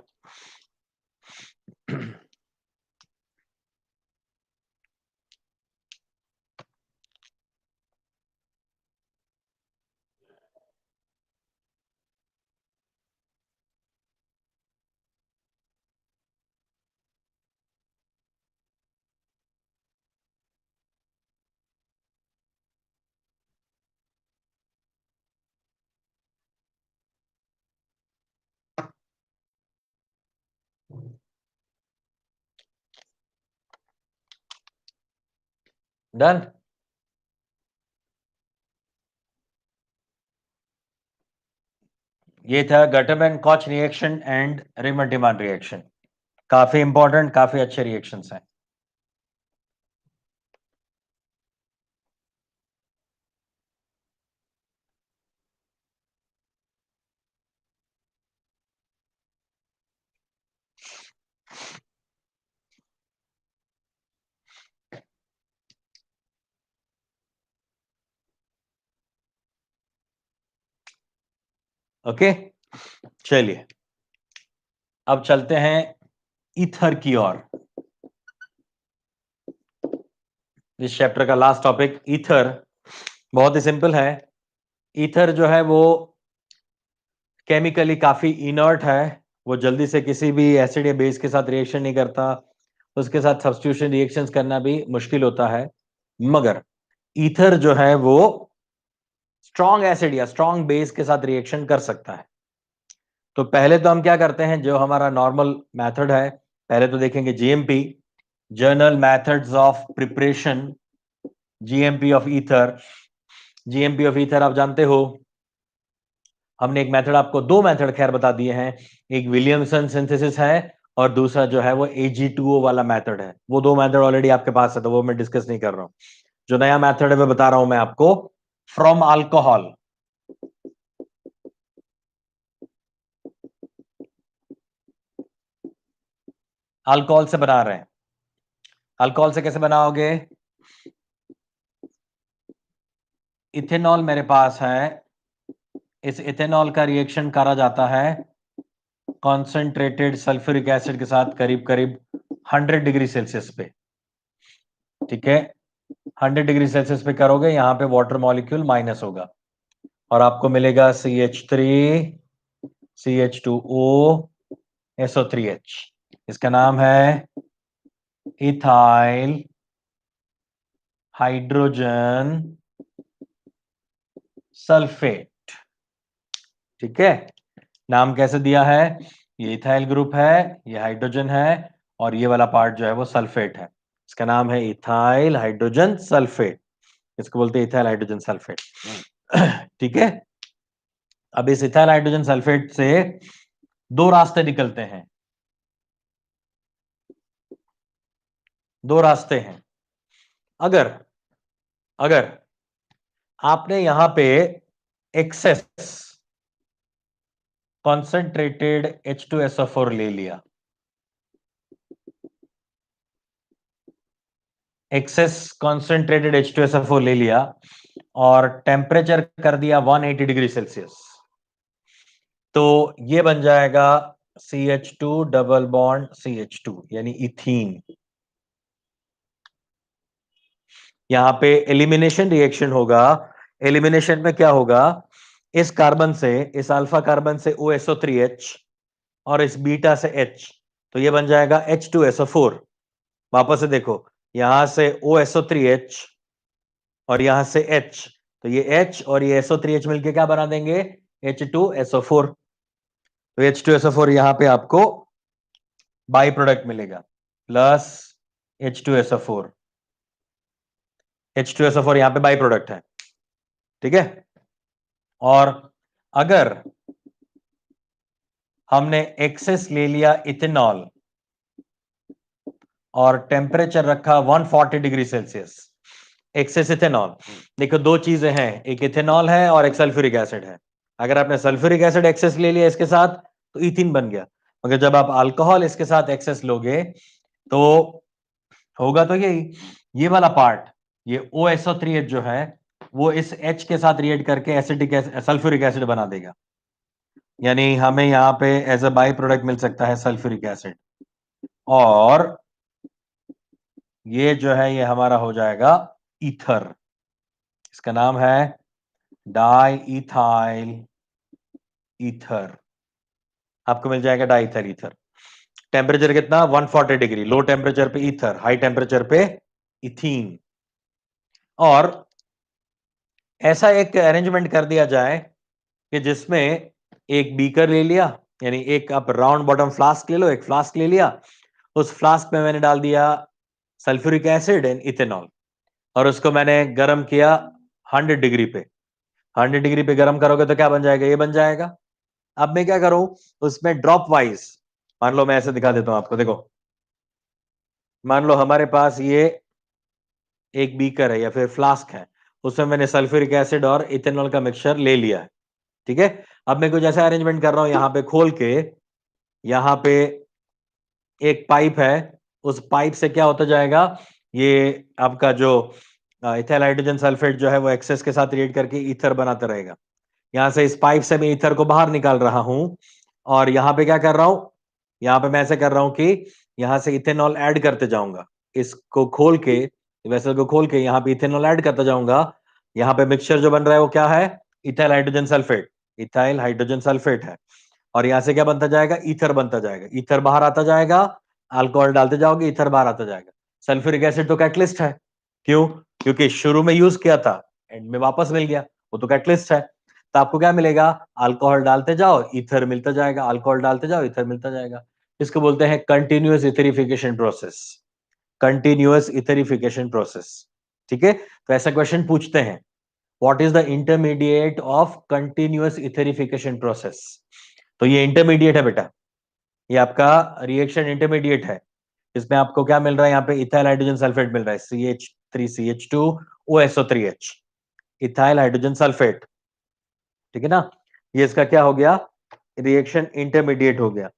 S1: डन। ये था Gattermann and Koch reaction and Reimer Tiemann reaction, काफी इंपॉर्टेंट, काफी अच्छे रिएक्शंस हैं। ओके, चलिए अब चलते हैं ईथर की ओर। इस चैप्टर का लास्ट टॉपिक ईथर, बहुत ही सिंपल है। ईथर जो है वो केमिकली काफी इनर्ट है, वो जल्दी से किसी भी एसिड या बेस के साथ रिएक्शन नहीं करता, उसके साथ सब्स्टिट्यूशन रिएक्शंस करना भी मुश्किल होता है, मगर ईथर जो है वो स्ट्रॉन्ग एसिड या स्ट्रॉन्ग बेस के साथ रिएक्शन कर सकता है। तो पहले तो हम क्या करते हैं, जो हमारा नॉर्मल मेथड है, पहले तो देखेंगे GMP, journal methods of preparation, GMP of ether. GMP of ether आप जानते हो, हमने एक मेथड, आपको 2 मेथड खैर बता दिए हैं, एक विलियमसन सिंथेसिस है और दूसरा जो है वो Ag2O वाला मेथड है। वो 2 मेथड ऑलरेडी आपके पास है, तो वो मैं डिस्कस नहीं कर रहा हूं। जो नया मेथड है मैं बता रहा हूं मैं आपको, फ्रॉम अल्कोहल। अल्कोहल से बना रहे हैं, अल्कोहल से कैसे बनाओगे, इथेनॉल मेरे पास है, इस इथेनॉल का रिएक्शन करा जाता है कॉन्सेंट्रेटेड सल्फ्यूरिक एसिड के साथ करीब करीब 100 डिग्री सेल्सियस पे, ठीक है। 100 डिग्री सेल्सियस पे करोगे, यहां पे वाटर मॉलिक्यूल माइनस होगा और आपको मिलेगा CH3 CH2O SO3H, इसका नाम है इथाइल हाइड्रोजन सल्फेट। ठीक है, नाम कैसे दिया है? ये इथाइल ग्रुप है, ये हाइड्रोजन है, और ये वाला पार्ट जो है वो सल्फेट है। इसका नाम है इथाइल हाइड्रोजन सल्फेट, इसको बोलते हैं इथाइल हाइड्रोजन सल्फेट। ठीक है, अब इस इथाइल हाइड्रोजन सल्फेट से दो रास्ते निकलते हैं, दो रास्ते हैं। अगर अगर आपने यहां पे एक्सेस कॉन्सेंट्रेटेड H2SO4 ले लिया, एक्सेस कॉन्सेंट्रेटेड H2SO4 ले लिया और टेम्परेचर कर दिया 180 डिग्री सेल्सियस, तो ये बन जाएगा CH2 डबल बॉन्ड CH2 यानी इथीन। यहां पे एलिमिनेशन रिएक्शन होगा। एलिमिनेशन में क्या होगा? इस कार्बन से, इस अल्फा कार्बन से OSO3H और इस बीटा से H, तो ये बन जाएगा H2SO4। वापस से देखो, यहां से OSO3H और यहां से H, तो ये H और ये SO3H मिलके क्या बना देंगे? H2SO4। तो H2SO4 यहां पे आपको बाई प्रोडक्ट मिलेगा प्लस H2SO4। H2SO4 यहां पे बाई प्रोडक्ट है। ठीक है, और अगर हमने एक्सेस ले लिया इथेनॉल और टेम्परेचर रखा 140 डिग्री सेल्सियस, एक्सेस इथेनॉल, देखो दो चीजें हैं, एक इथेनॉल है और एक सल्फ्यूरिक एसिड है। अगर आपने सल्फ्यूरिक एसिड एक्सेस ले लिया इसके साथ तो इथीन बन गया, मगर जब आप अल्कोहल इसके साथ एक्सेस लोगे तो होगा तो यही, ये वाला पार्ट, ये OSO3H जो है वो इस H के साथ रिएक्ट करके एसिडिक सल्फ्यूरिक एसिड बना देगा, यानी हमें यहां पे एज अ बाई प्रोडक्ट मिल सकता है सल्फ्यूरिक एसिड, और ये जो है ये हमारा हो जाएगा ईथर। इसका नाम है डाई इथाइल ईथर, आपको मिल जाएगा डाई इथाइल ईथर। टेम्परेचर कितना? 140 डिग्री, लो टेम्परेचर पे ईथर, हाई टेम्परेचर पे इथीन। और ऐसा एक अरेंजमेंट कर दिया जाए कि जिसमें एक बीकर ले लिया, यानी एक आप राउंड बॉटम फ्लास्क ले लो, एक फ्लास्क ले लिया, उस फ्लास्क में मैंने डाल दिया सल्फ्यूरिक एसिड एंड इथेनॉल और उसको मैंने गर्म किया 100 डिग्री पे। 100 डिग्री पे गर्म करोगे तो क्या बन जाएगा? ये बन जाएगा। अब मैं क्या करूं, उसमें ड्रॉप वाइज, मान लो मैं ऐसे दिखा देता हूं आपको, देखो मान लो हमारे पास ये एक बीकर है या फिर फ्लास्क है, उसमें मैंने सल्फ्यूरिक एसिड और इथेनॉल का मिक्सचर ले लिया है। ठीक है, अब मैं कुछ ऐसा अरेंजमेंट कर रहा हूं, यहां पे खोल के, यहां पे एक पाइप है, उस पाइप से क्या होता जाएगा, ये आपका जो इथाइल हाइड्रोजन सल्फेट जो है वो एक्सेस के साथ रिएक्ट करके ईथर बनाता रहेगा। यहां से इस पाइप से मैं ईथर को बाहर निकाल रहा हूं और यहां पे क्या कर रहा हूं, यहां पे मैं ऐसे कर रहा हूं कि यहां से इथेनॉल ऐड करते जाऊंगा, इसको खोल के, वेसल को खोल के यहां पे इथेनॉल ऐड करता जाऊंगा। यहां पे मिक्सचर जो बन रहा है वो क्या है? Ethyl hydrogen sulphate, ethyl hydrogen sulphate है, और यहां से क्या बनता जाएगा? ईथर बनता जाएगा, ईथर बाहर आता जाएगा, अल्कोहल डालते जाओगे, ईथर बाहर आता जाएगा। सल्फ्यूरिक एसिड तो कैटलिस्ट है, क्यों? क्योंकि शुरू में यूज किया था, एंड में वापस मिल गया, वो तो कैटलिस्ट है। तो आपको क्या मिलेगा? अल्कोहल डालते जाओ, ईथर मिलता जाएगा, अल्कोहल डालते जाओ, ईथर मिलता जाएगा। इसको बोलते हैं continuous etherification process, continuous etherification process. ठीक है, तो ऐसा क्वेश्चन पूछते हैं, what is the intermediate of continuous etherification process? तो ये इंटरमीडिएट है बेटा, ये आपका रिएक्शन इंटरमीडिएट है। इसमें आपको क्या मिल रहा है? यहाँ पे इथाइल हाइड्रोजन सल्फेट मिल रहा है, CH3CH2OSO3H, इथाइल हाइड्रोजन सल्फेट। ठीक है ना, ये इसका क्या हो गया? रिएक्शन इंटरमीडिएट हो गया।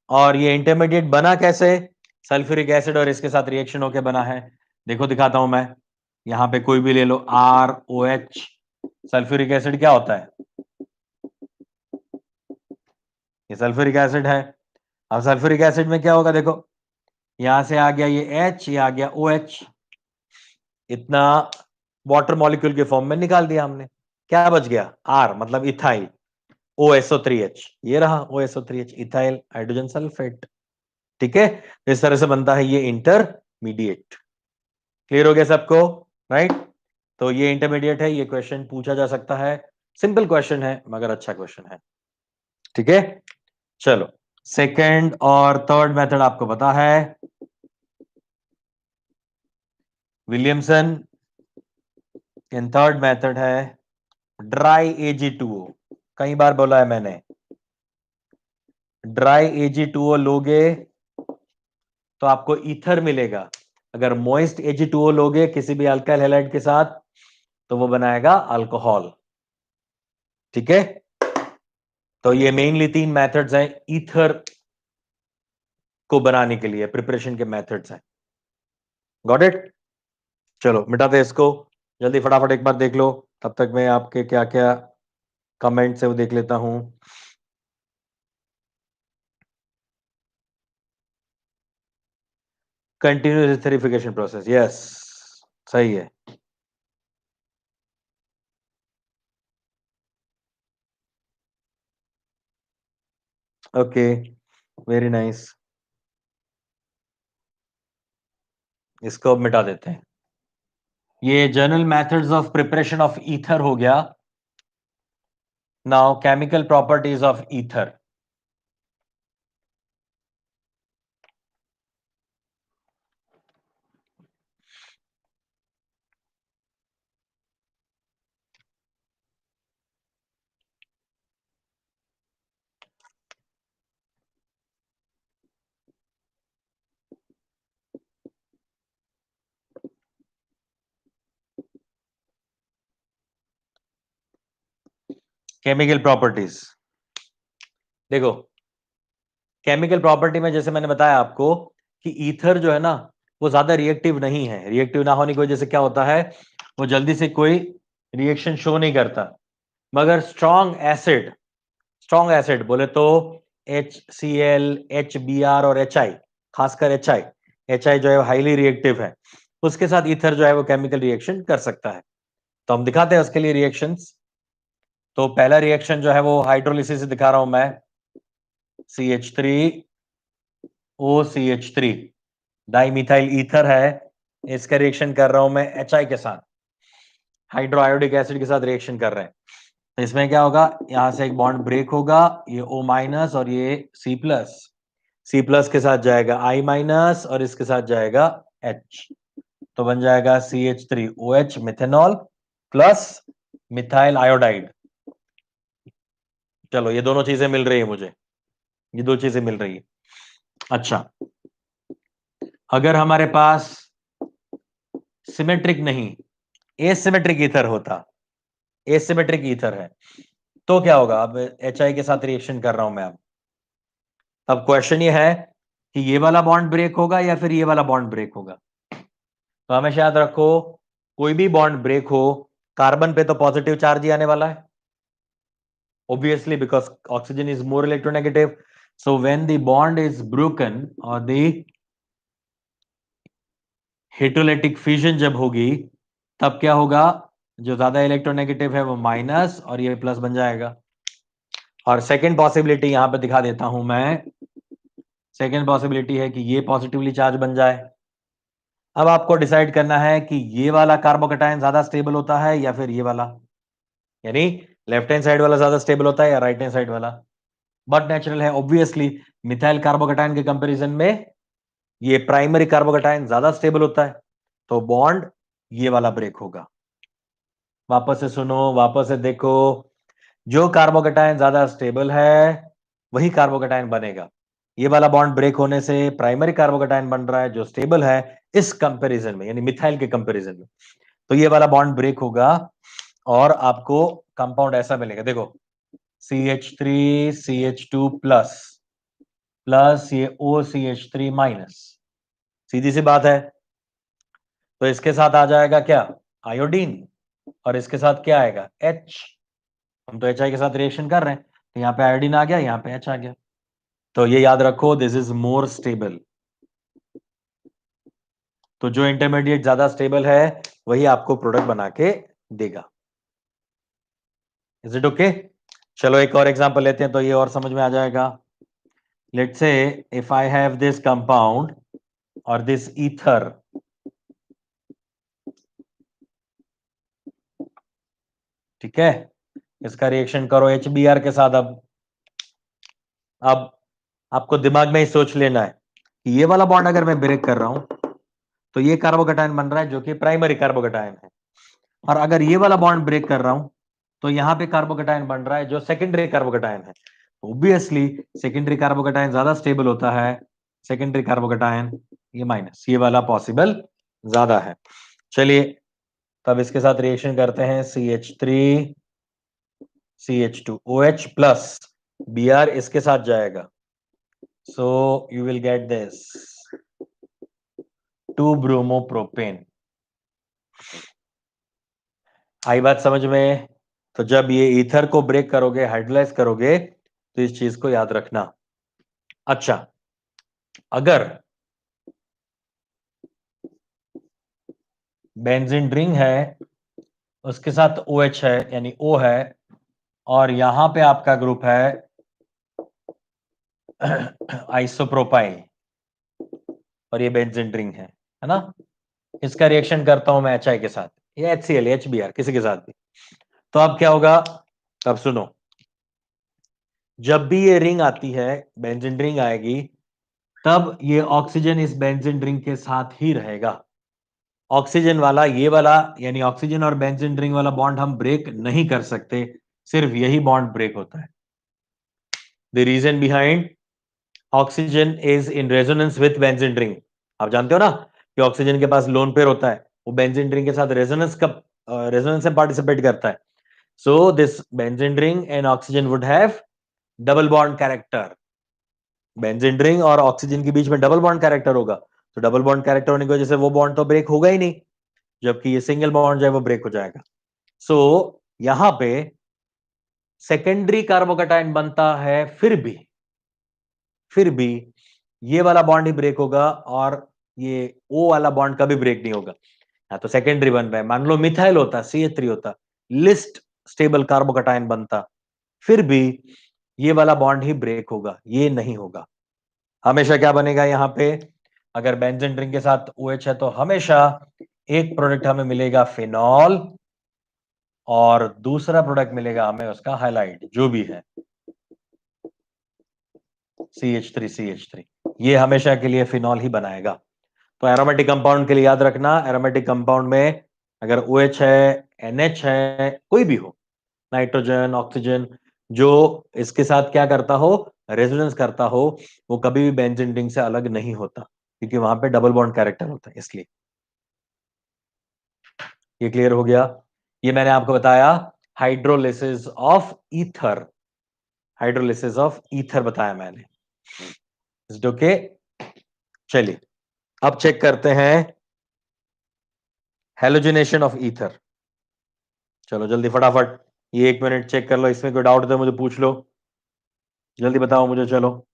S1: और ये इंटरमीडिएट बना कैसे? सल्फ्यूरिक एसिड और इसके साथ रिएक्शन होके बना है। देखो दिखाता हूं मैं, यहां पे कोई भी ले लो, ROH, सल्फ्यूरिक एसिड क्या होता है? ये सल्फ्यूरिक एसिड है। अब सल्फ्यूरिक एसिड में क्या होगा? देखो यहां से आ गया ये H, ये आ गया OH, इतना वाटर मॉलिक्यूल के फॉर्म में निकाल दिया हमने, क्या बच गया? R, मतलब इथाइल। OSO3H, ये रहा OSO3H, इथाइल हाइड्रोजन सल्फेट। ठीक है, इस तरह से बनता है ये इंटरमीडिएट। क्लियर हो गया सबको? राइट, तो ये इंटरमीडिएट है, ये क्वेश्चन पूछा जा सकता है, सिंपल क्वेश्चन है मगर अच्छा क्वेश्चन है। ठीक है, चलो सेकंड और थर्ड मेथड आपको पता है, विलियमसन। इन थर्ड मेथड है ड्राई Ag2O। कई बार बोला है मैंने, ड्राई Ag2O लोगे तो आपको ईथर मिलेगा। अगर मॉइस्ट Ag2O लोगे किसी भी अल्काइल हैलाइड के साथ तो वो बनाएगा अल्कोहल। ठीक है, तो ये मेनली तीन मेथड्स हैं ईथर को बनाने के लिए, प्रिपरेशन के मेथड्स हैं। Got it? चलो मिटाते हैं इसको, जल्दी फटाफट एक बार देख लो, तब तक मैं आपके क्या क्या कमेंट्स है वो देख लेता हूं। कंटिन्यूस एस्थेरिफिकेशन प्रोसेस, यस सही है। ओके, वेरी नाइस, इसको अब मिटा देते हैं। ये general methods of preparation of ether हो गया। Now chemical properties of ether. Chemical properties देखो, केमिकल प्रॉपर्टी में जैसे मैंने बताया आपको कि ईथर जो है ना वो ज्यादा रिएक्टिव नहीं है। रिएक्टिव ना होने की वजह से क्या होता है, वो जल्दी से कोई रिएक्शन शो नहीं करता। मगर स्ट्रॉन्ग एसिड बोले तो HCl, HBr और HI, खासकर HI जो है हाईली रिएक्टिव है, उसके साथ ईथर जो है वो केमिकल रिएक्शन कर सकता है। तो हम दिखाते हैं उसके लिए रिएक्शंस। तो पहला रिएक्शन जो है वो हाइड्रोलिसिस से दिखा रहा हूं मैं, CH3OCH3 डाइमिथाइल ईथर है, इसका रिएक्शन कर रहा हूं मैं HI के साथ, हाइड्रो आयोडिक एसिड के साथ रिएक्शन कर रहे हैं। तो इसमें क्या होगा, यहां से एक बॉन्ड ब्रेक होगा, ये O- और ये C प्लस के साथ जाएगा I- और इसके साथ जाएगा H, तो बन जाएगा CH3OH methanol plus methyl iodide. चलो ये दोनों चीजें मिल रही है मुझे, ये दो चीजें मिल रही है। अच्छा, अगर हमारे पास सिमेट्रिक नहीं, एसिमेट्रिक ईथर होता, एसिमेट्रिक ईथर है, तो क्या होगा, अब HI के साथ रिएक्शन कर रहा हूं मैं। अब क्वेश्चन ये है कि ये वाला बॉन्ड ब्रेक होगा या फिर ये वाला बॉन्ड ब्रेक होगा। तो हमेशा याद रखो, कोई भी बॉन्ड ब्रेक हो, कार्बन पे तो पॉजिटिव चार्ज ही आने वाला है, obviously because oxygen is more electronegative. So when the bond is broken or the heterolytic fission जब होगी, तब क्या होगा, जो ज्यादा इलेक्ट्रोनेगेटिव है वो माइनस और ये प्लस बन जाएगा। और सेकेंड पॉसिबिलिटी यहां पे दिखा देता हूं मैं, सेकेंड पॉसिबिलिटी है कि ये पॉजिटिवली चार्ज बन जाए। अब आपको डिसाइड करना है कि ये वाला कार्बोकेटायन ज्यादा स्टेबल होता है या फिर ये वाला, यानी लेफ्ट हैंड साइड वाला ज्यादा स्टेबल होता है या राइट हैंड साइड वाला। बट नेचुरल है ऑब्वियसली, मिथाइल कार्बोकेटायन के कंपैरिजन में ये प्राइमरी कार्बोकेटायन ज्यादा स्टेबल होता है, तो बॉन्ड ये वाला ब्रेक होगा। वापस से सुनो, वापस से देखो, जो कार्बोकेटायन ज्यादा स्टेबल है वही कार्बोकेटायन बनेगा। ये वाला बॉन्ड ब्रेक होने से प्राइमरी कार्बोकेटायन बन रहा है जो स्टेबल है इस कंपैरिजन में, यानी मिथाइल के कंपैरिजन में। तो ये वाला बॉन्ड ब्रेक होगा और आपको कंपाउंड ऐसा मिलेगा, देखो CH3CH2 प्लस प्लस ये OCH3 माइनस, सीधी सी बात है। तो इसके साथ आ जाएगा क्या, आयोडीन, और इसके साथ क्या आएगा, H। हम तो HI के साथ रिएक्शन कर रहे हैं, तो यहाँ पे आयोडीन आ गया, यहाँ पे H आ गया। तो ये याद रखो, दिस इज मोर स्टेबल। तो जो इंटरमीडिएट ज्यादा स्टेबल है वही आपको प्रोडक्ट बना के देगा। Is it okay? चलो एक और एग्जांपल लेते हैं तो ये और समझ में आ जाएगा. Let's say if I have this compound और दिस ईथर, ठीक है, इसका रिएक्शन करो HBr के साथ. अब आपको दिमाग में ही सोच लेना है कि ये वाला बॉन्ड अगर मैं ब्रेक कर रहा हूं तो ये कार्बोकेटायन बन रहा है जो कि प्राइमरी कार्बोकेटायन है, और अगर ये वाला बॉन्ड ब्रेक कर रहा हूं तो यहां पे कार्बोकेटायन बन रहा है जो सेकेंडरी कार्बोकेटायन है. ऑब्वियसली सेकेंडरी कार्बोकेटायन ज्यादा स्टेबल होता है. सेकेंडरी कार्बोकेटायन ये माइनस, ये वाला पॉसिबल ज्यादा है. चलिए तब इसके साथ रिएक्शन करते हैं. CH3 CH2OH प्लस Br इसके साथ जाएगा. So you will get this 2 bromopropane. आई बात समझ में? तो जब ये ईथर को ब्रेक करोगे, हाइड्रोलाइज करोगे, तो इस चीज को याद रखना. अच्छा, अगर बेंजीन रिंग है, उसके साथ OH है यानी O है, और यहां पे आपका ग्रुप है आइसोप्रोपाइल, और ये बेंजीन रिंग है ना. इसका रिएक्शन करता हूं मैं HI के साथ, ये HCl HBr किसी के साथ भी. तो अब क्या होगा? अब सुनो, जब भी ये रिंग आती है, बेंजीन रिंग आएगी, तब ये ऑक्सीजन इस बेंजीन रिंग के साथ ही रहेगा. ऑक्सीजन वाला ये वाला यानी ऑक्सीजन और बेंजीन रिंग वाला बॉन्ड हम ब्रेक नहीं कर सकते, सिर्फ यही बॉन्ड ब्रेक होता है. The reason behind oxygen is in resonance with benzene ring. आप जानते हो ना कि ऑक्सीजन के पास लोन पेयर होता है, वो बेंजीन रिंग के साथ रेजोनेंस में पार्टिसिपेट करता है. So this benzene ring and oxygen would have double bond character. Benzene ring और ऑक्सीजन के बीच में डबल बॉन्ड कैरेक्टर होगा, तो डबल बॉन्ड कैरेक्टर होने की वजह से वो बॉन्ड तो ब्रेक होगा ही नहीं, जबकि ये सिंगल बॉन्ड जो है वो ब्रेक हो जाएगा. सो यहां पे सेकेंडरी कार्बोकेटायन बनता है, फिर भी ये वाला बॉन्ड ही ब्रेक होगा, और ये O वाला बॉन्ड कभी ब्रेक नहीं होगा. तो सेकेंडरी बन रहा है, मान लो मिथाइल होता, CH3 होता, लिस्ट स्टेबल कार्बोकेटायन बनता, फिर भी ये वाला बॉन्ड ही ब्रेक होगा, ये नहीं होगा. हमेशा क्या बनेगा यहां पे? अगर बेंजीन रिंग के साथ OH है तो हमेशा एक प्रोडक्ट हमें मिलेगा फिनॉल, और दूसरा प्रोडक्ट मिलेगा हमें उसका हाइलाइट जो भी है CH3 ये हमेशा के लिए फिनॉल ही बनाएगा. तो एरोमेटिक कंपाउंड के लिए याद रखना, एरोमेटिक कंपाउंड में अगर OH है, NH है, कोई भी हो, नाइट्रोजन, ऑक्सीजन, जो इसके साथ क्या करता हो, रेजोनेंस करता हो, वो कभी भी बेंजीन रिंग से अलग नहीं होता, क्योंकि वहां पे डबल बॉन्ड कैरेक्टर होता है. इसलिए ये क्लियर हो गया. ये मैंने आपको बताया hydrolysis of ether, hydrolysis of ether बताया मैंने. ओके, चलिए अब चेक करते हैं हेलोजिनेशन ऑफ ईथर. चलो जल्दी फटाफट, ये 1 मिनट चेक कर लो, इसमें कोई डाउट है तो मुझे पूछ लो, जल्दी बताओ मुझे. चलो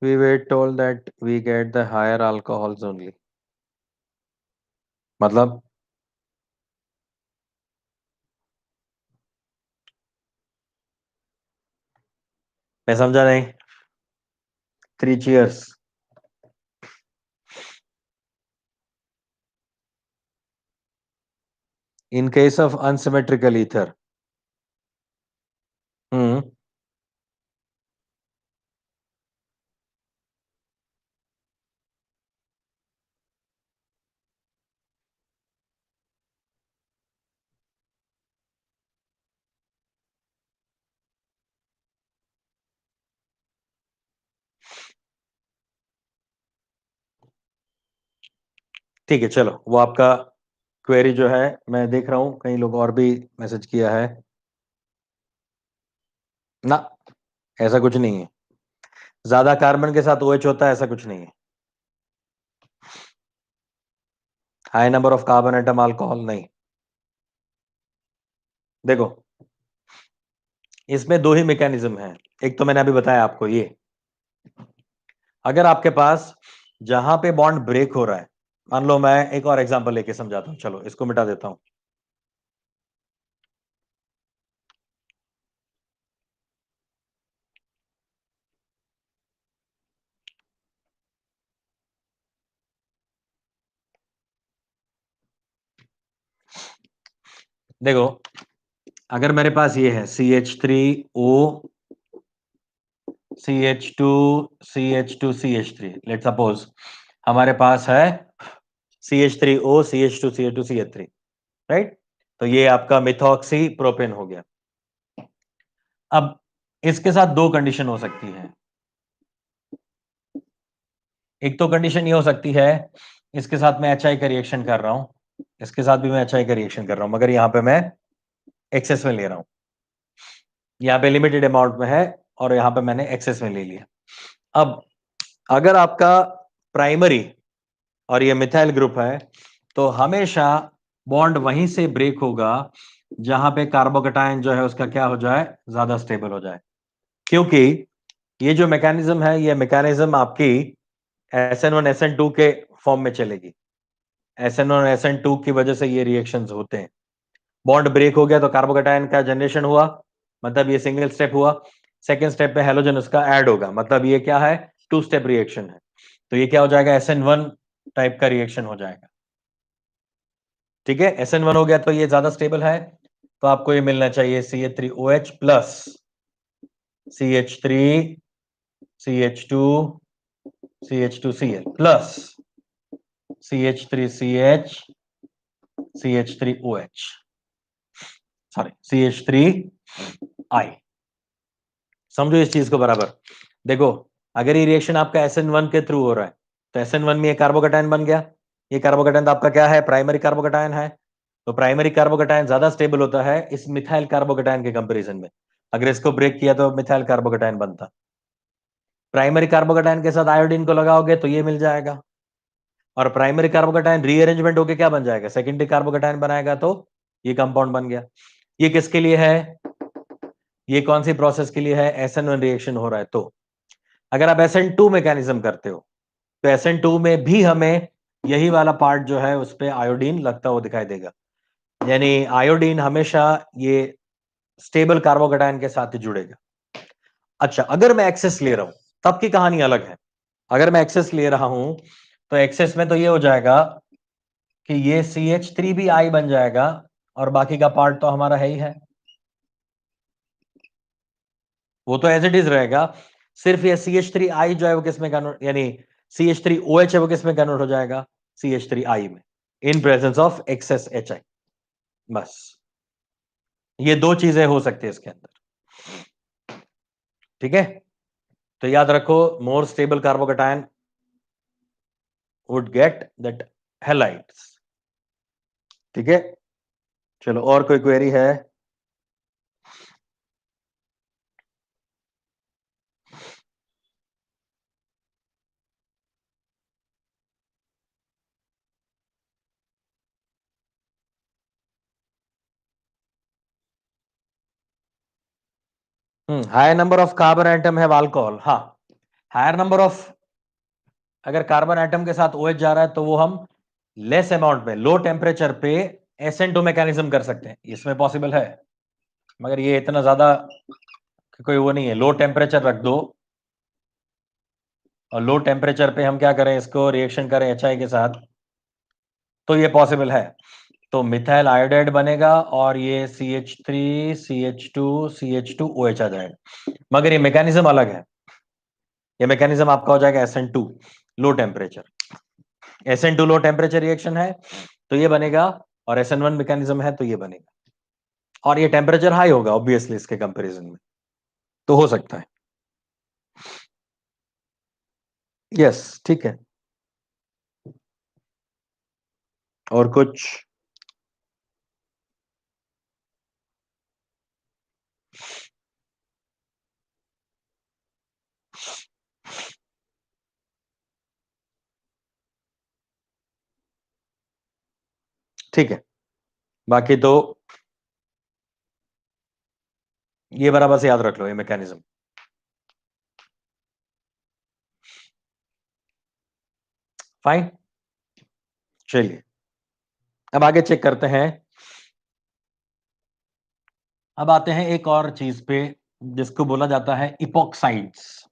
S1: we were told that we get the higher alcohols only. मतलब मैं समझा नहीं. 3 cheers. In case of unsymmetrical ether. हम्म. ठीक है, चलो वो आपका क्वेरी जो है मैं देख रहा हूं कई लोग और भी मैसेज किया है ना, ऐसा कुछ नहीं है। ज्यादा कार्बन के साथ OH होता है ऐसा कुछ नहीं है। High number of carbon atom alcohol नहीं। देखो इसमें दो ही मैकेनिज्म है। एक तो मैंने अभी बताया आपको, ये अगर आपके पास जहां पे बॉन्ड ब्रेक हो रहा है, मान लो मैं एक और एग्जांपल लेके समझाता हूं, चलो इसको मिटा देता हूं। देखो अगर मेरे पास ये है CH3O CH2 CH2 CH3, let suppose हमारे पास है CH3O CH2 CH2 CH3, right. तो ये आपका मिथॉक्सी प्रोपेन हो गया। अब इसके साथ दो कंडीशन हो सकती है। एक तो कंडीशन ये हो सकती है, इसके साथ मैं HI का रिएक्शन कर रहा हूं, इसके साथ भी मैं HI का रिएक्शन कर रहा हूं, मगर यहां पे मैं एक्सेस में ले रहा हूं। यहां पे लिमिटेड अमाउंट में है और यहां पे मैंने एक्सेस में ले लिया। अब अगर आपका प्राइमरी और ये मिथाइल ग्रुप है तो हमेशा बॉन्ड वहीं से ब्रेक होगा जहां पे कार्बोकेटायन जो है उसका क्या हो जाए, ज्यादा स्टेबल हो जाए। क्योंकि ये जो मैकेनिज्म है, ये मैकेनिज्म आपकी SN1 SN2 के फॉर्म में चलेगी। SN1 SN2 की वजह से ये रिएक्शंस होते हैं। बॉन्ड ब्रेक हो गया तो कार्बोकेटायन का जनरेशन हुआ, मतलब ये सिंगल स्टेप हुआ। सेकेंड स्टेप पे हेलोजन उसका ऐड होगा, मतलब ये क्या है, टू स्टेप रिएक्शन है। तो ये क्या हो जाएगा, SN1 टाइप का रिएक्शन हो जाएगा। ठीक है, SN1 हो गया तो ये ज्यादा स्टेबल है, तो आपको ये मिलना चाहिए CH3OH plus CH3 CH2 CH2Cl plus CH3CH CH3OH, sorry CH3I। समझो इस चीज को बराबर। देखो अगर ये रिएक्शन आपका SN1 के थ्रू हो रहा है तो SN1 में ये कार्बोकेटायन बन गया। ये कार्बोकेटायन तो आपका क्या है, प्राइमरी कार्बोकेटायन है। तो प्राइमरी कार्बोकेटायन ज्यादा स्टेबल होता है इस मिथाइल कार्बोकेटायन के कंपैरिजन में। अगर इसको ब्रेक किया तो मिथाइल कार्बोकेटायन बनता। प्राइमरी कार्बोकेटायन के साथ आयोडीन को लगाओगे तो ये मिल जाएगा, और प्राइमरी कार्बोकेटायन रीअरेंजमेंट होकर क्या बन जाएगा, सेकेंडरी कार्बोकेटायन बनाएगा, तो ये कंपाउंड बन गया। ये किसके लिए है, ये कौन सी प्रोसेस के लिए है, SN1 रिएक्शन हो रहा है। तो अगर आप SN2 मैकेनिज्म करते हो तो SN2 में भी हमें यही वाला पार्ट जो है उस पे आयोडीन लगता हुआ दिखाई देगा। यानी आयोडीन हमेशा ये स्टेबल कार्बोकेटायन के साथ ही जुड़ेगा। अच्छा अगर मैं एक्सेस ले रहा हूं तब की कहानी अलग है। अगर मैं एक्सेस ले रहा हूं तो एक्सेस में तो ये हो जाएगा कि ये CH3 भी I बन जाएगा और बाकी का पार्ट तो हमारा है ही है, वो तो एज इट इज रहेगा। सिर्फ ये CH3I जो है वो किस में कन्वर्ट, यानी CH3OH है वो किस में कन्वर्ट हो जाएगा, CH3I में, in presence of excess HI। बस ये दो चीजें हो सकती है इसके अंदर। ठीक है, तो याद रखो more stable carbocation would get that halides. ठीक है, चलो और कोई क्वेरी है। Higher number of carbon atom है अल्कोहल, हाँ। हायर नंबर ऑफ अगर कार्बन एटम के साथ OH जा रहा है तो वो हम लेस अमाउंट में लो टेम्परेचर पे SN2 मैकेनिज्म कर सकते हैं, इसमें पॉसिबल है। मगर ये इतना ज्यादा कोई वो नहीं है। लो टेम्परेचर रख दो और लो टेम्परेचर पे हम क्या करें, इसको रिएक्शन करें HI के साथ, तो ये पॉसिबल है। तो मिथाइल आयोडाइड बनेगा और ये CH3 CH2 CH2OH आ जाएगा। मगर ये मैकेनिज्म अलग है। ये मैकेनिज्म आपका हो जाएगा SN2 low temperature. SN2 low temperature reaction है तो ये बनेगा, और SN1 मैकेनिज्म है तो ये बनेगा। और ये टेम्परेचर हाई होगा ऑब्वियसली इसके कंपैरिजन में, तो हो सकता है। यस ठीक है, और कुछ। ठीक है, बाकी तो ये बराबर से याद रख लो, ये मैकेनिज्म। फाइन, चलिए अब आगे चेक करते हैं। अब आते हैं एक और चीज पे जिसको बोला जाता है इपॉक्साइड्स।